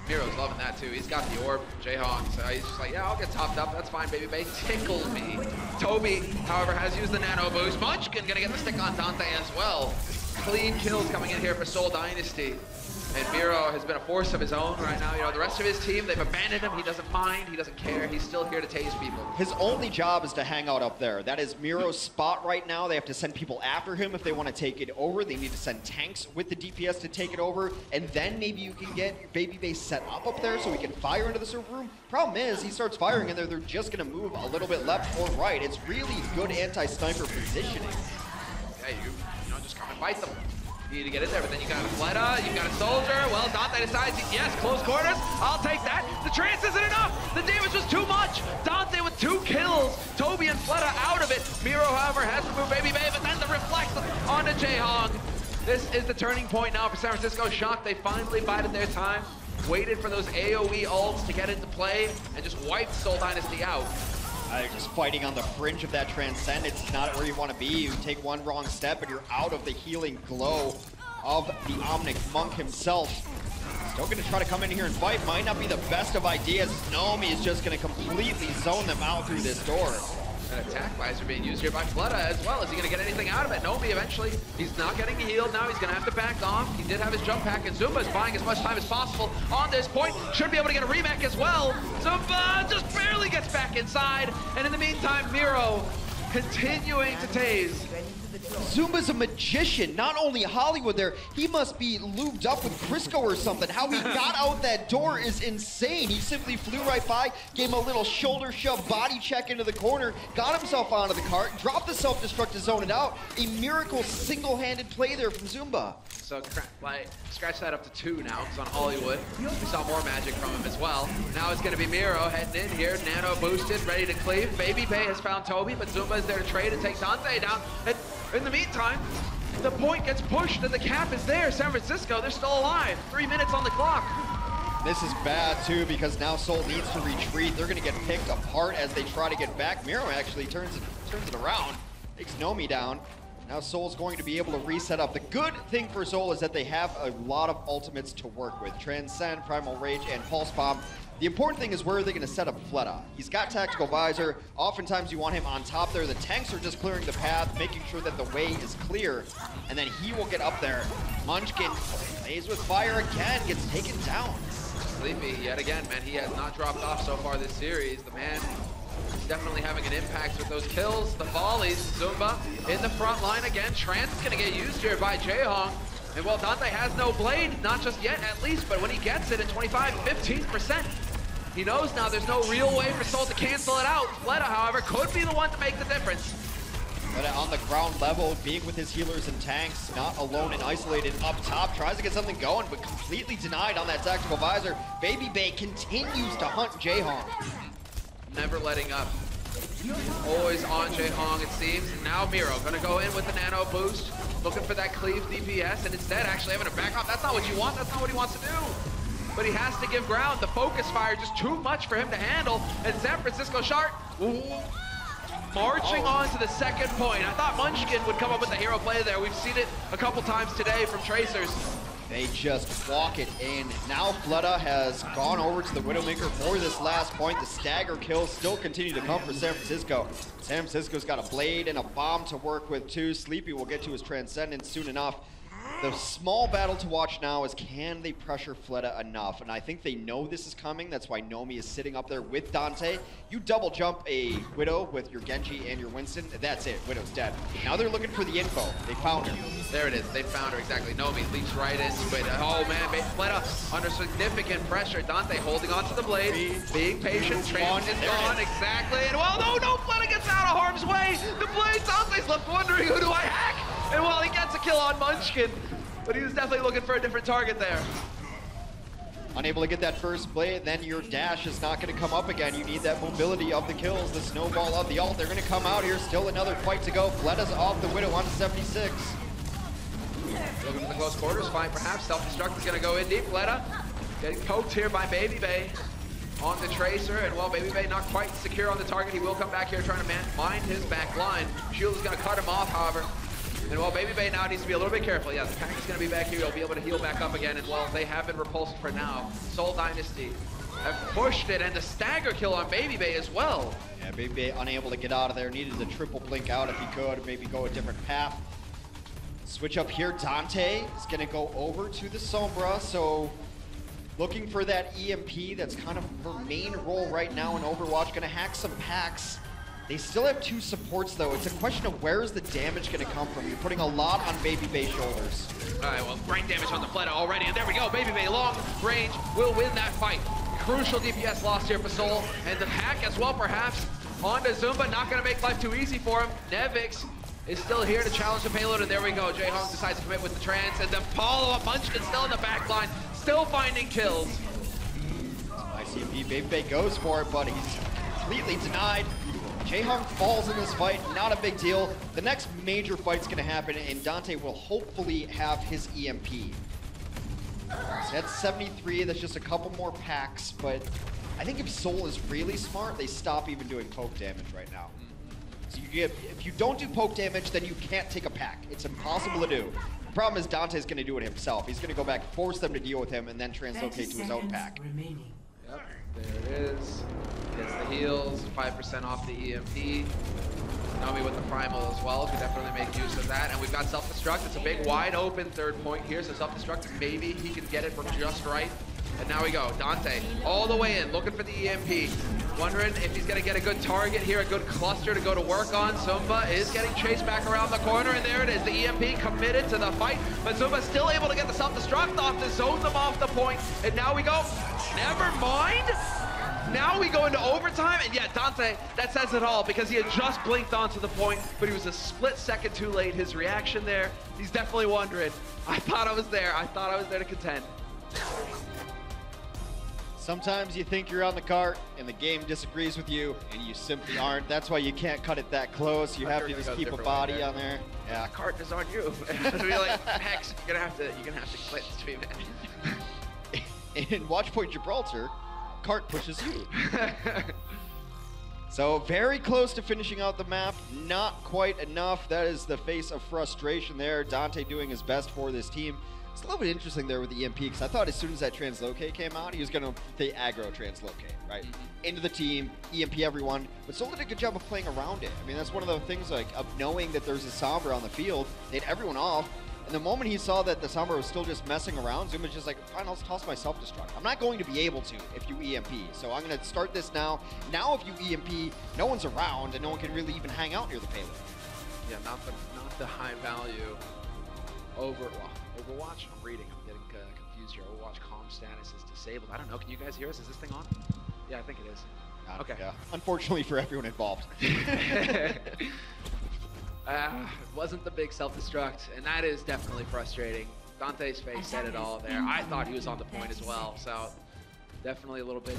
Miro's loving that too. He's got the orb, Jayhawk, so he's just like, yeah, I'll get topped up. That's fine, Baby Bay. Tickle me. Toby, however, has used the nano boost. Munchkin gonna get the stick on Dante as well. Clean kills coming in here for Seoul Dynasty. And Miro has been a force of his own right now. You know, the rest of his team, they've abandoned him. He doesn't mind. He doesn't care. He's still here to tase people. His only job is to hang out up there. That is Miro's spot right now. They have to send people after him if they want to take it over. They need to send tanks with the DPS to take it over. And then maybe you can get your Baby Bay set up there so he can fire into the server room. Problem is, he starts firing in there. They're just going to move a little bit left or right. It's really good anti-sniper positioning. Yeah, you know, just come and fight them. You need to get in there, but then you got a Fleta, you got a Soldier. Well, Dante decides, yes, close quarters, I'll take that. The trance isn't enough. The damage was too much. Dante with 2 kills. Toby and Fleta out of it. Miro, however, has to move Baby Bay, but then the reflect onto Jayhawk. This is the turning point now for San Francisco Shock. They finally bided their time, waited for those AoE ults to get into play, and just wiped Seoul Dynasty out. They're just fighting on the fringe of that transcend. It's not where you want to be. You take one wrong step and you're out of the healing glow of the Omnic Monk himself. Still going to try to come in here and fight. Might not be the best of ideas. Nomi is just going to completely zone them out through this door. An attack visor being used here by Fleta as well. Is he going to get anything out of it? Nomi eventually, he's not getting healed. Now he's going to have to back off. He did have his jump pack, and Zumba is buying as much time as possible on this point. Should be able to get a remake as well. Zumba just barely gets back inside. And in the meantime, Miro continuing to tase. Zumba's a magician, not only Hollywood there, he must be lubed up with Crisco or something. How he got out that door is insane. He simply flew right by, gave him a little shoulder shove body check into the corner, got himself onto the cart, dropped the self-destruct to zone it out. A miracle single-handed play there from Zumba. So scratch that up to 2 now, because on Hollywood, we saw more magic from him as well. Now it's going to be Miro heading in here, nano boosted, ready to cleave. Baby Bay has found Toby, but Zumba is there to trade and take Dante down. And in the meantime, the point gets pushed and the cap is there. San Francisco, they're still alive. 3 minutes on the clock. This is bad too, because now Soul needs to retreat. They're going to get picked apart as they try to get back. Miro actually turns it around, takes Nomi down. Now Soul's going to be able to reset up. The good thing for Soul is that they have a lot of ultimates to work with. Transcend, Primal Rage, and Pulse Bomb. The important thing is where are they going to set up Fleta. He's got Tactical Visor. Oftentimes you want him on top there. The tanks are just clearing the path, making sure that the way is clear, and then he will get up there. Munchkin plays with fire again, gets taken down. Sleepy, yet again, man, he has not dropped off so far this series. The man is definitely having an impact with those kills, the volleys. Zumba in the front line again. Trance is going to get used here by Jaehong. And while Dante has no blade, not just yet at least, but when he gets it at 15%, he knows now there's no real way for Soul to cancel it out. Fleta, however, could be the one to make the difference. But on the ground level, being with his healers and tanks, not alone and isolated up top, tries to get something going, but completely denied on that Tactical Visor. Baby Bay continues to hunt Jaehong. Never letting up. Always on Jaehong, it seems. And now Miro gonna go in with the nano boost, looking for that cleave DPS, and instead actually having to back off. That's not what you want, that's not what he wants to do. But he has to give ground. The focus fire just too much for him to handle. And San Francisco Shark marching on to the second point. I thought Munchkin would come up with the hero play there. We've seen it a couple times today from Tracers. They just walk it in. Now Fleta has gone over to the Widowmaker for this last point. The stagger kills still continue to come for San Francisco. San Francisco's got a blade and a bomb to work with too. Sleepy will get to his Transcendence soon enough. The small battle to watch now is can they pressure Fleta enough? And I think they know this is coming. That's why Nomi is sitting up there with Dante. You double jump a Widow with your Genji and your Winston. That's it. Widow's dead. Now they're looking for the info. They found her. There it is. They found her exactly. Nomi leaps right into it. Oh man, Fleta under significant pressure. Dante holding onto the blade, being patient. Trance is gone exactly. And well, no, Fleta gets out of harm's way. The blade. Dante's left wondering, who do I hack? And while he gets a kill on Munchkin, but he was definitely looking for a different target there. Unable to get that first blade, then your dash is not going to come up again. You need that mobility of the kills, the snowball of the ult. They're going to come out here. Still another fight to go. Fleta's off the Widow on 76. Looking for the close quarters fight, perhaps. Self-destruct is going to go in deep. Fleta getting poked here by Baby Bay on the Tracer, and while Baby Bay not quite secure on the target, he will come back here trying to mind his back line. Shield is going to cut him off, however. And while Baby Bay now needs to be a little bit careful, yeah, the pack is going to be back here. He'll be able to heal back up again, and while they have been repulsed for now, Soul Dynasty have pushed it, and the stagger kill on Baby Bay as well. Yeah, Baby Bay unable to get out of there. Needed the triple blink out if he could, maybe go a different path. Switch up here, Dante is going to go over to the Sombra, so looking for that EMP. That's kind of her main role right now in Overwatch. Going to hack some packs. They still have 2 supports, though. It's a question of where is the damage going to come from. You're putting a lot on Baby Bay's shoulders. All right, well, great damage on the Fleta already, and there we go. Baby Bay, long range, will win that fight. Crucial DPS lost here for Soul, and the hack as well, perhaps, onto Zumba. Not going to make life too easy for him. Nevix is still here to challenge the payload, and there we go. Jaehong decides to commit with the Trance, and the follow-up. Munchkin still in the back line, still finding kills. ICP, Baby Bay goes for it, but he's completely denied. Jaehong falls in this fight, not a big deal. The next major fight's gonna happen, and Dante will hopefully have his EMP. So that's 73, that's just a couple more packs, but I think if Soul is really smart, they stop even doing poke damage right now. So if you don't do poke damage, then you can't take a pack. It's impossible to do. The problem is Dante's going to do it himself. He's going to go back, force them to deal with him, and then translocate to his own pack. Yep, there it is. Gets the heals, 5% off the EMP. Nomi with the primal as well, can definitely make use of that. And we've got self-destruct. It's a big wide open third point here, so self-destruct, maybe he can get it from just right. And now we go, Dante all the way in, looking for the EMP. Wondering if he's gonna get a good target here, a good cluster to go to work on. Zumba is getting chased back around the corner, and there it is, the EMP committed to the fight, but Zumba's still able to get the self-destruct off to zone them off the point. And now we go, never mind. Now we go into overtime, and yeah, Dante, that says it all, because he had just blinked onto the point, but he was a split second too late. His reaction there, he's definitely wondering, I thought I was there to contend. Sometimes you think you're on the cart and the game disagrees with you and you simply aren't. That's why you can't cut it that close. You have to just keep a body on there. Yeah. The cart is on you. To be like, Hex, you're gonna have to quit the stream. In Watchpoint Gibraltar, cart pushes you. So very close to finishing out the map, not quite enough. That is the face of frustration there. Dante doing his best for this team. It's a little bit interesting there with the EMP, because I thought as soon as that translocate came out, he was going to aggro translocate, right? Into the team, EMP everyone, but Soul did a good job of playing around it. I mean, that's one of the things, like, of knowing that there's a Sombra on the field, they had everyone off, and the moment he saw that the Sombra was still just messing around, Zuma's just like, fine, I'll toss my self-destruct. I'm not going to be able to if you EMP, so I'm going to start this now. Now if you EMP, no one's around, and no one can really even hang out near the payload. Yeah, not the high value Overwatch, I'm reading, I'm getting confused here. Overwatch comm status is disabled. I don't know, can you guys hear us? Is this thing on? Yeah, I think it is. Okay. Yeah. Unfortunately for everyone involved. It wasn't the big self-destruct, and that is definitely frustrating. Dante's face said it all there. I thought he was on the point as well, so definitely a little bit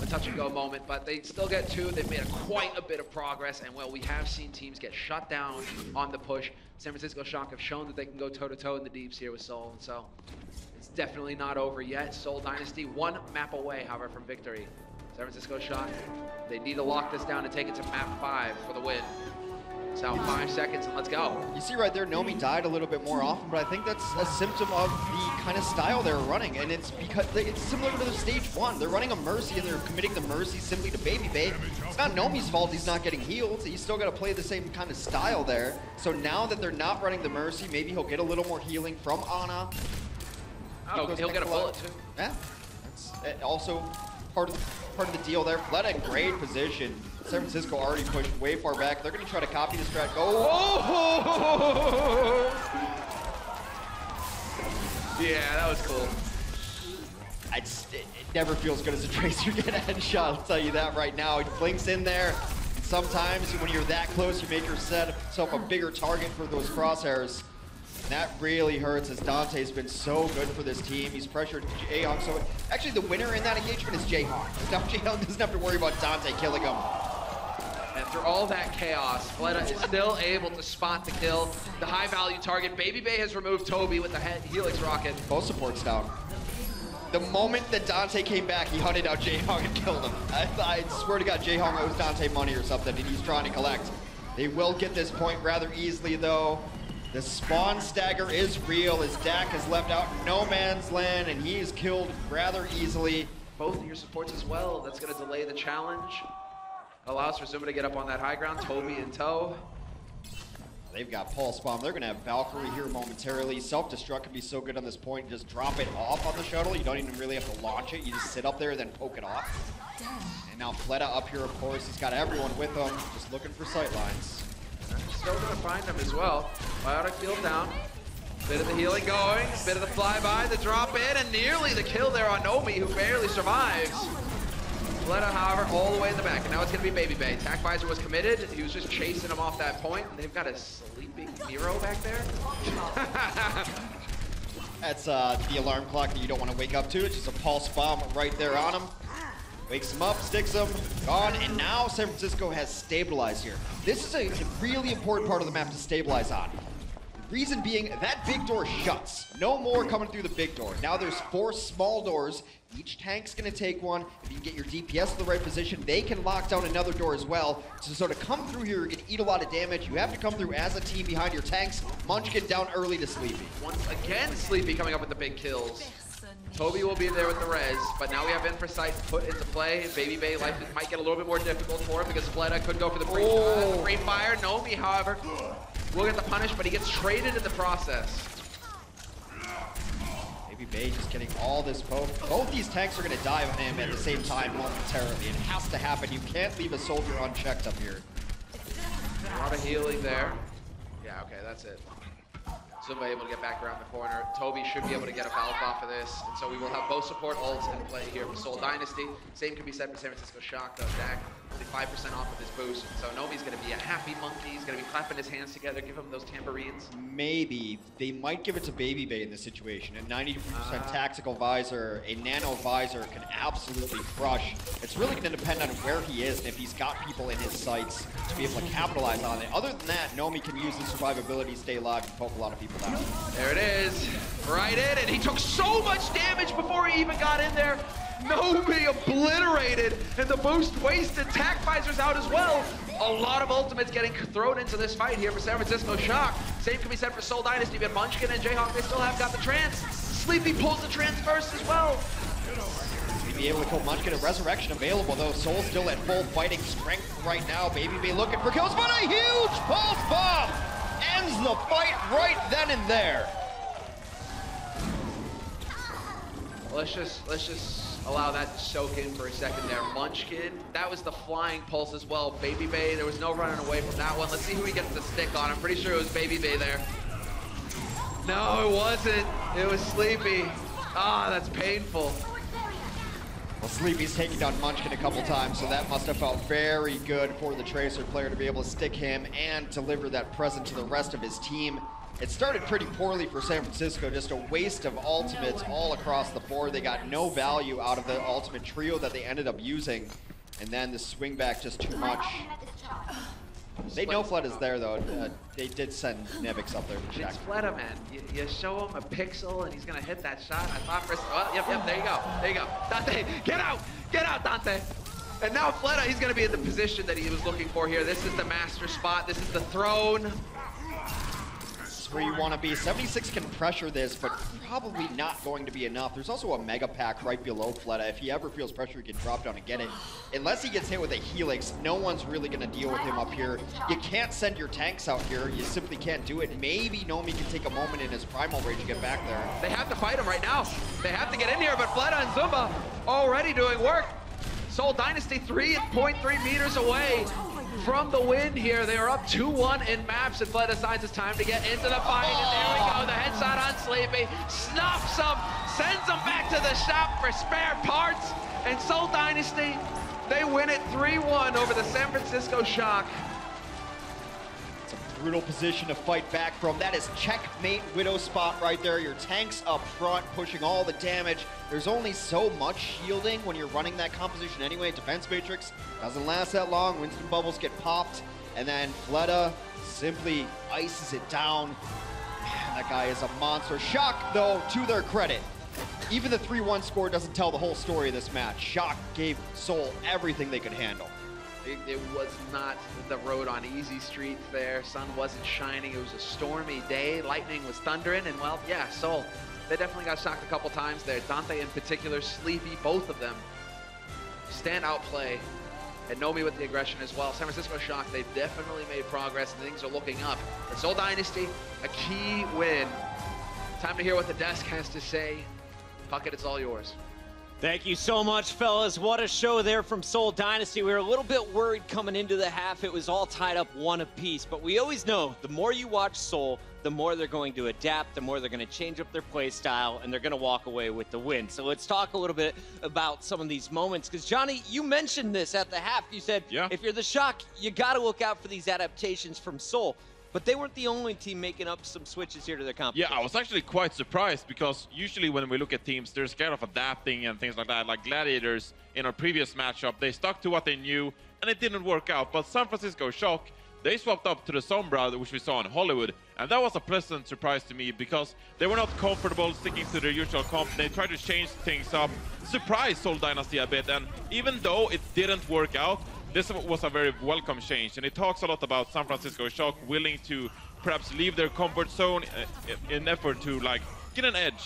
a touch-and-go moment, but they still get two. They've made quite a bit of progress, and well, we have seen teams get shut down on the push. San Francisco Shock have shown that they can go toe-to-toe in the deeps here with Seoul, and so it's definitely not over yet. Seoul Dynasty one map away, however, from victory. San Francisco Shock, they need to lock this down and take it to map 5 for the win. So 5 seconds and let's go. You see right there, Nomi died a little bit more often, but I think that's a symptom of the kind of style they're running, and it's because it's similar to the stage 1. They're running a Mercy, and they're committing the Mercy simply to Baby Bay. It's not Nomi's fault he's not getting healed. He's still got to play the same kind of style there. So now that they're not running the Mercy, maybe he'll get a little more healing from Ana. Oh, he'll get a bullet too. Yeah, that's also part of the deal there. Fleta in great position. San Francisco already pushed way far back. They're going to try to copy the strat. Go! Oh! Yeah, that was cool. It never feels good as a Tracer get a headshot, I'll tell you that right now. He blinks in there. Sometimes when you're that close, you make yourself a bigger target for those crosshairs. And that really hurts, as Dante's been so good for this team. He's pressured Jayhong. So actually the winner in that engagement is Jayhong. Now Jayhong doesn't have to worry about Dante killing him. After all that chaos, Fleta is still able to spot the kill. The high value target. Baby Bay has removed Toby with the Helix rocket. Both supports down. The moment that Dante came back, he hunted out Jayhong and killed him. I swear to God, Jayhong owes Dante money or something, and he's trying to collect. They will get this point rather easily, though. The spawn stagger is real, as Dak is left out in no man's land, and he is killed rather easily. Both of your supports as well. That's going to delay the challenge. Allows for Zuma to get up on that high ground. Toby in tow. They've got Pulse Bomb. They're going to have Valkyrie here momentarily. Self-destruct can be so good on this point. Just drop it off on the shuttle. You don't even really have to launch it. You just sit up there and then poke it off. And now Fleta up here, of course. He's got everyone with him, just looking for sightlines. Still going to find him as well. Biotic field down. Bit of the healing going. Bit of the flyby, the drop in, and nearly the kill there on Nomi, who barely survives. Fleta, however, all the way in the back, and now it's going to be Baby Bay. Attack Visor was committed. He was just chasing him off that point. And they've got a sleeping Nero back there. That's the alarm clock that you don't want to wake up to. It's just a pulse bomb right there on him. Wakes him up, sticks him, gone, and now San Francisco has stabilized here. This is a really important part of the map to stabilize on. Reason being, that big door shuts. No more coming through the big door. Now there's 4 small doors. Each tank's gonna take one. If you can get your DPS in the right position, they can lock down another door as well. So to come through here, you're gonna eat a lot of damage. You have to come through as a team behind your tanks. Munchkin down early to Sleepy. Once again, Sleepy coming up with the big kills. Toby will be there with the res, but now we have Infrasight put into play. Baby Bay life might get a little bit more difficult for him because Fleta could go for the free fire. Nomi, however, will get the punish, but he gets traded in the process. Baby Bay just getting all this poke. Both these tanks are going to die on him at the same time momentarily. It has to happen. You can't leave a soldier unchecked up here. A lot of healing there. Yeah, okay, that's it. Zumba able to get back around the corner. Toby should be able to get a Valve off of this. And so we will have both support ults in play here for Seoul Dynasty. Same can be said for San Francisco Shock, though. Dak only 5% off of his boost. So Nomi's going to be a happy monkey. He's going to be clapping his hands together, give him those tambourines. Maybe. They might give it to Baby Bay in this situation. A 90% tactical visor, a nano visor can absolutely crush. It's really going to depend on where he is and if he's got people in his sights to be able to capitalize on it. Other than that, Nomi can use his survivability, stay alive, and poke a lot of people down. There it is. Right in, and he took so much damage before he even got in there. Nomi obliterated, and the boost wasted. Tac Visor's out as well. A lot of ultimates getting thrown into this fight here for San Francisco Shock. Same can be said for Seoul Dynasty, but Munchkin and Jayhawk, they still have got the trance. Sleepy pulls the trance first as well. He'd be able to kill Munchkin. A resurrection available, though. Soul's still at full fighting strength right now. Baby Bay looking for kills, but a huge pulse bomb ends the fight right then and there. Let's just allow that to soak in for a second there. Munchkin, that was the flying pulse as well. Baby Bay, there was no running away from that one. Let's see who he gets the stick on. I'm pretty sure it was Baby Bay there. No, it wasn't. It was Sleepy. Ah, that's painful. Well, Sleepy's taken down Munchkin a couple times, so that must have felt very good for the Tracer player to be able to stick him and deliver that present to the rest of his team. It started pretty poorly for San Francisco, just a waste of ultimates all across the board. They got no value out of the ultimate trio that they ended up using, and then the swing back just too much. They know Fleta is there, though. They did send Nevix up there to check. It's Fleta, man. You show him a pixel, and he's going to hit that shot. I thought for... Oh, yep, there you go. There you go. Dante, get out! Get out, Dante! And now Fleta, he's going to be in the position that he was looking for here. This is the master spot. This is the throne. Where you want to be. 76 can pressure this, but probably not going to be enough. There's also a mega pack right below Fleta. If he ever feels pressure, he can drop down and get it. Unless he gets hit with a Helix, no one's really going to deal with him up here. You can't send your tanks out here. You simply can't do it. Maybe Nomi can take a moment in his primal rage to get back there. They have to fight him right now. They have to get in here, but Fleta and Zumba already doing work. Seoul Dynasty 3.3 meters away from the win here. They are up 2-1 in maps, and Fleta decides it's time to get into the fight. And there we go, the headshot on Sleepy. Snuffs him, sends him back to the shop for spare parts. And Seoul Dynasty, they win it 3-1 over the San Francisco Shock. It's a brutal position to fight back from. That is checkmate Widow spot right there. Your tanks up front pushing all the damage. There's only so much shielding when you're running that composition anyway. Defense Matrix doesn't last that long. Winston bubbles get popped, and then Fleta simply ices it down. Man, that guy is a monster. Shock, though, to their credit, even the 3-1 score doesn't tell the whole story of this match. Shock gave Seoul everything they could handle. It was not the road on easy street there. Sun wasn't shining. It was a stormy day. Lightning was thundering, and well, yeah, Seoul, they definitely got shocked a couple times there. Dante in particular, Sleepy, both of them. Standout play. And Nomi with the aggression as well. San Francisco Shock, they've definitely made progress, and things are looking up. For Seoul Dynasty, a key win. Time to hear what the desk has to say. Puckett, it's all yours. Thank you so much, fellas. What a show there from Seoul Dynasty. We were a little bit worried coming into the half. It was all tied up one apiece. But we always know the more you watch Seoul, the more they're going to adapt, the more they're going to change up their play style, and they're going to walk away with the win. So let's talk a little bit about some of these moments. Because, Johnny, you mentioned this at the half. You said, if you're the Shock, you got to look out for these adaptations from Seoul. But they weren't the only team making up some switches here to their competition. Yeah, I was actually quite surprised because usually when we look at teams, they're scared of adapting and things like that. Like Gladiators in our previous matchup, they stuck to what they knew and it didn't work out. But San Francisco Shock, they swapped up to the Sombra, which we saw in Hollywood, and that was a pleasant surprise to me because they were not comfortable sticking to their usual comp. They tried to change things up, surprise Seoul Dynasty a bit, and even though it didn't work out, this was a very welcome change, and it talks a lot about San Francisco Shock willing to perhaps leave their comfort zone in effort to like get an edge.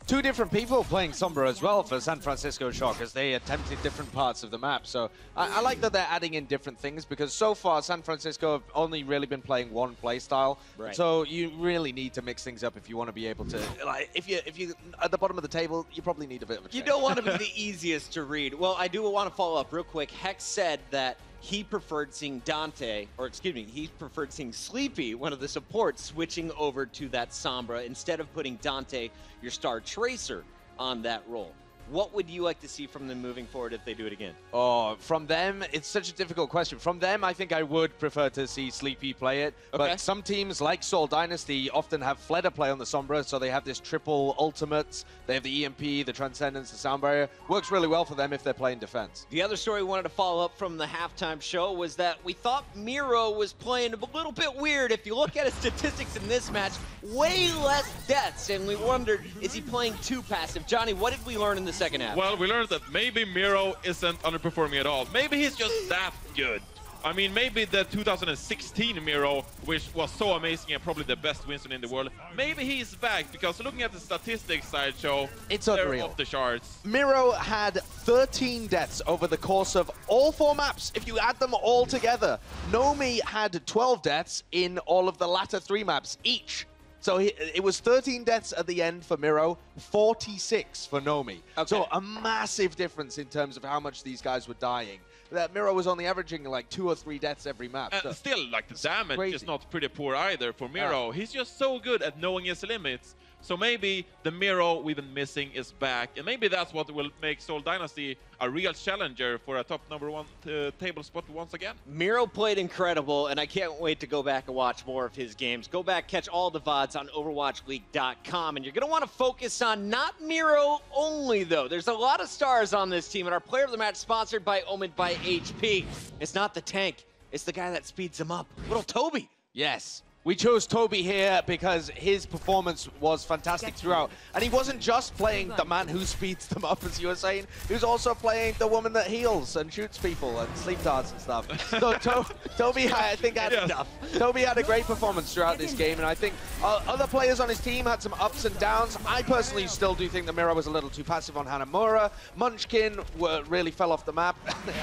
Two different people playing Sombra as well for San Francisco Shock as they attempted different parts of the map. So I like that they're adding in different things because so far San Francisco have only really been playing one play style. Right. So you really need to mix things up if you want to be able to, like, if you at the bottom of the table, you probably need a bit of a change. You don't want to be the easiest to read. Well, I do want to follow up real quick. Hex said that he preferred seeing Dante, or excuse me, he preferred seeing Sleepy, one of the supports, switching over to that Sombra instead of putting Dante, your star tracer, on that role. What would you like to see from them moving forward if they do it again? Oh, from them, it's such a difficult question. From them, I think I would prefer to see Sleepy play it. Okay. But some teams, like Seoul Dynasty, often have Fleder play on the Sombra, so they have this triple ultimates. They have the EMP, the Transcendence, the Sound Barrier. Works really well for them if they're playing defense. The other story we wanted to follow up from the halftime show was that we thought Miro was playing a little bit weird. If you look at his statistics in this match, way less deaths, and we wondered, is he playing too passive? Johnny, what did we learn in the second half? Well, we learned that maybe Miro isn't underperforming at all. Maybe he's just that good. I mean, maybe the 2016 Miro, which was so amazing and probably the best Winston in the world, maybe he's back because looking at the statistics, Sideshow, it's they're unreal. off the charts. Miro had 13 deaths over the course of all 4 maps. If you add them all together, Nomi had 12 deaths in all of the latter 3 maps each. So it was 13 deaths at the end for Miro, 46 for Nomi. Okay. So a massive difference in terms of how much these guys were dying. That Miro was only averaging like 2 or 3 deaths every map. And so still, like, the damage crazy. is not pretty poor either for Miro. He's just so good at knowing his limits. So maybe the Miro we've been missing is back, and maybe that's what will make Seoul Dynasty a real challenger for a top #1 table spot once again. Miro played incredible, and I can't wait to go back and watch more of his games. Go back, catch all the VODs on OverwatchLeague.com, and you're going to want to focus on not Miro only, though. There's a lot of stars on this team, and our player of the match sponsored by Omen by HP. It's not the tank. It's the guy that speeds him up. Little Toby. Yes. We chose Toby here because his performance was fantastic throughout. And he wasn't just playing the man who speeds them up, as you were saying. He was also playing the woman that heals and shoots people and sleep darts and stuff. So Toby, I think, had enough. Toby had a great performance throughout this game, and I think other players on his team had some ups and downs. I personally still do think the Miro was a little too passive on Hanamura. Munchkin really fell off the map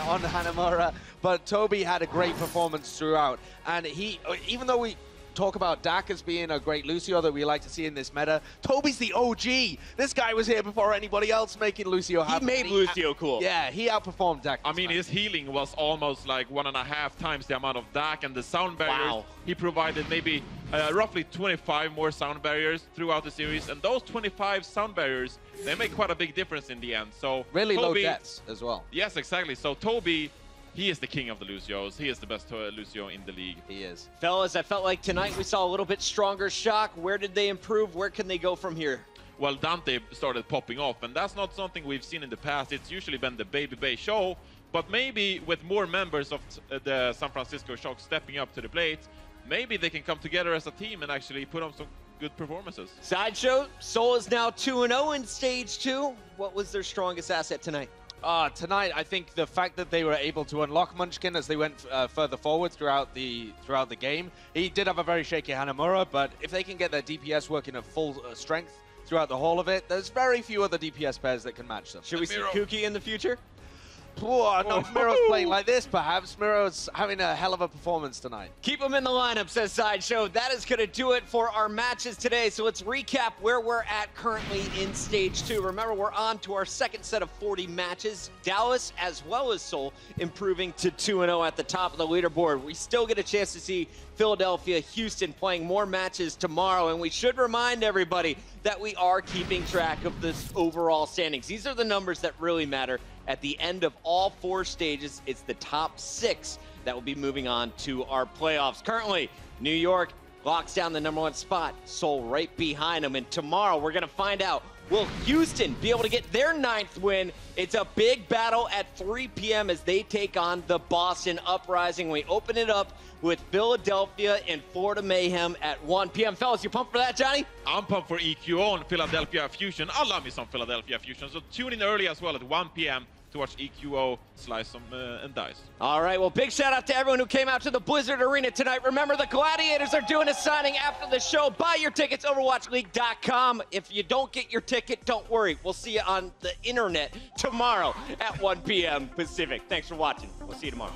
on Hanamura, but Toby had a great performance throughout. And he, even though we talk about Dak as being a great Lucio that we like to see in this meta, Toby's the OG. This guy was here before anybody else making Lucio happen. He made Lucio cool. Yeah, he outperformed Dak. I mean, his healing was almost like 1.5 times the amount of Dak, and the sound barriers, he provided maybe roughly 25 more sound barriers throughout the series, and those 25 sound barriers, they make quite a big difference in the end. So really Toby, low deaths as well. Yes, exactly. So Toby, he is the king of the Lucios. He is the best Lucio in the league. He is. Fellas, I felt like tonight we saw a little bit stronger Shock. Where did they improve? Where can they go from here? Well, Dante started popping off, and that's not something we've seen in the past. It's usually been the Baby Bay show, but maybe with more members of the San Francisco Shock stepping up to the plate, maybe they can come together as a team and actually put on some good performances. Sideshow, Seoul is now 2-0 in Stage 2. What was their strongest asset tonight? Tonight, I think the fact that they were able to unlock Munchkin as they went further forward throughout the game. He did have a very shaky Hanamura, but if they can get their DPS working at full strength throughout the whole of it, there's very few other DPS pairs that can match them. Should we see Kuki in the future? No, if Miro's playing like this, perhaps. Miro's having a hell of a performance tonight. Keep him in the lineup, says Sideshow. That is going to do it for our matches today. So let's recap where we're at currently in Stage 2. Remember, we're on to our second set of 40 matches. Dallas, as well as Seoul, improving to 2-0 at the top of the leaderboard. We still get a chance to see Philadelphia, Houston playing more matches tomorrow. And we should remind everybody that we are keeping track of this overall standings. These are the numbers that really matter. At the end of all 4 stages, it's the top 6 that will be moving on to our playoffs. Currently, New York locks down the #1 spot, Seoul right behind them. And tomorrow, we're going to find out Will Houston be able to get their 9th win? It's a big battle at 3 p.m. as they take on the Boston Uprising. We open it up with Philadelphia and Florida Mayhem at 1 p.m. Fellas, you pumped for that, Johnny? I'm pumped for EQO and Philadelphia Fusion. I love me some Philadelphia Fusion, so tune in early as well at 1 p.m. to watch EQO slice some and dice. All right, well, big shout out to everyone who came out to the Blizzard Arena tonight. Remember, the Gladiators are doing a signing after the show. Buy your tickets, overwatchleague.com. If you don't get your ticket, don't worry. We'll see you on the internet tomorrow at 1 p.m. Pacific. Thanks for watching. We'll see you tomorrow.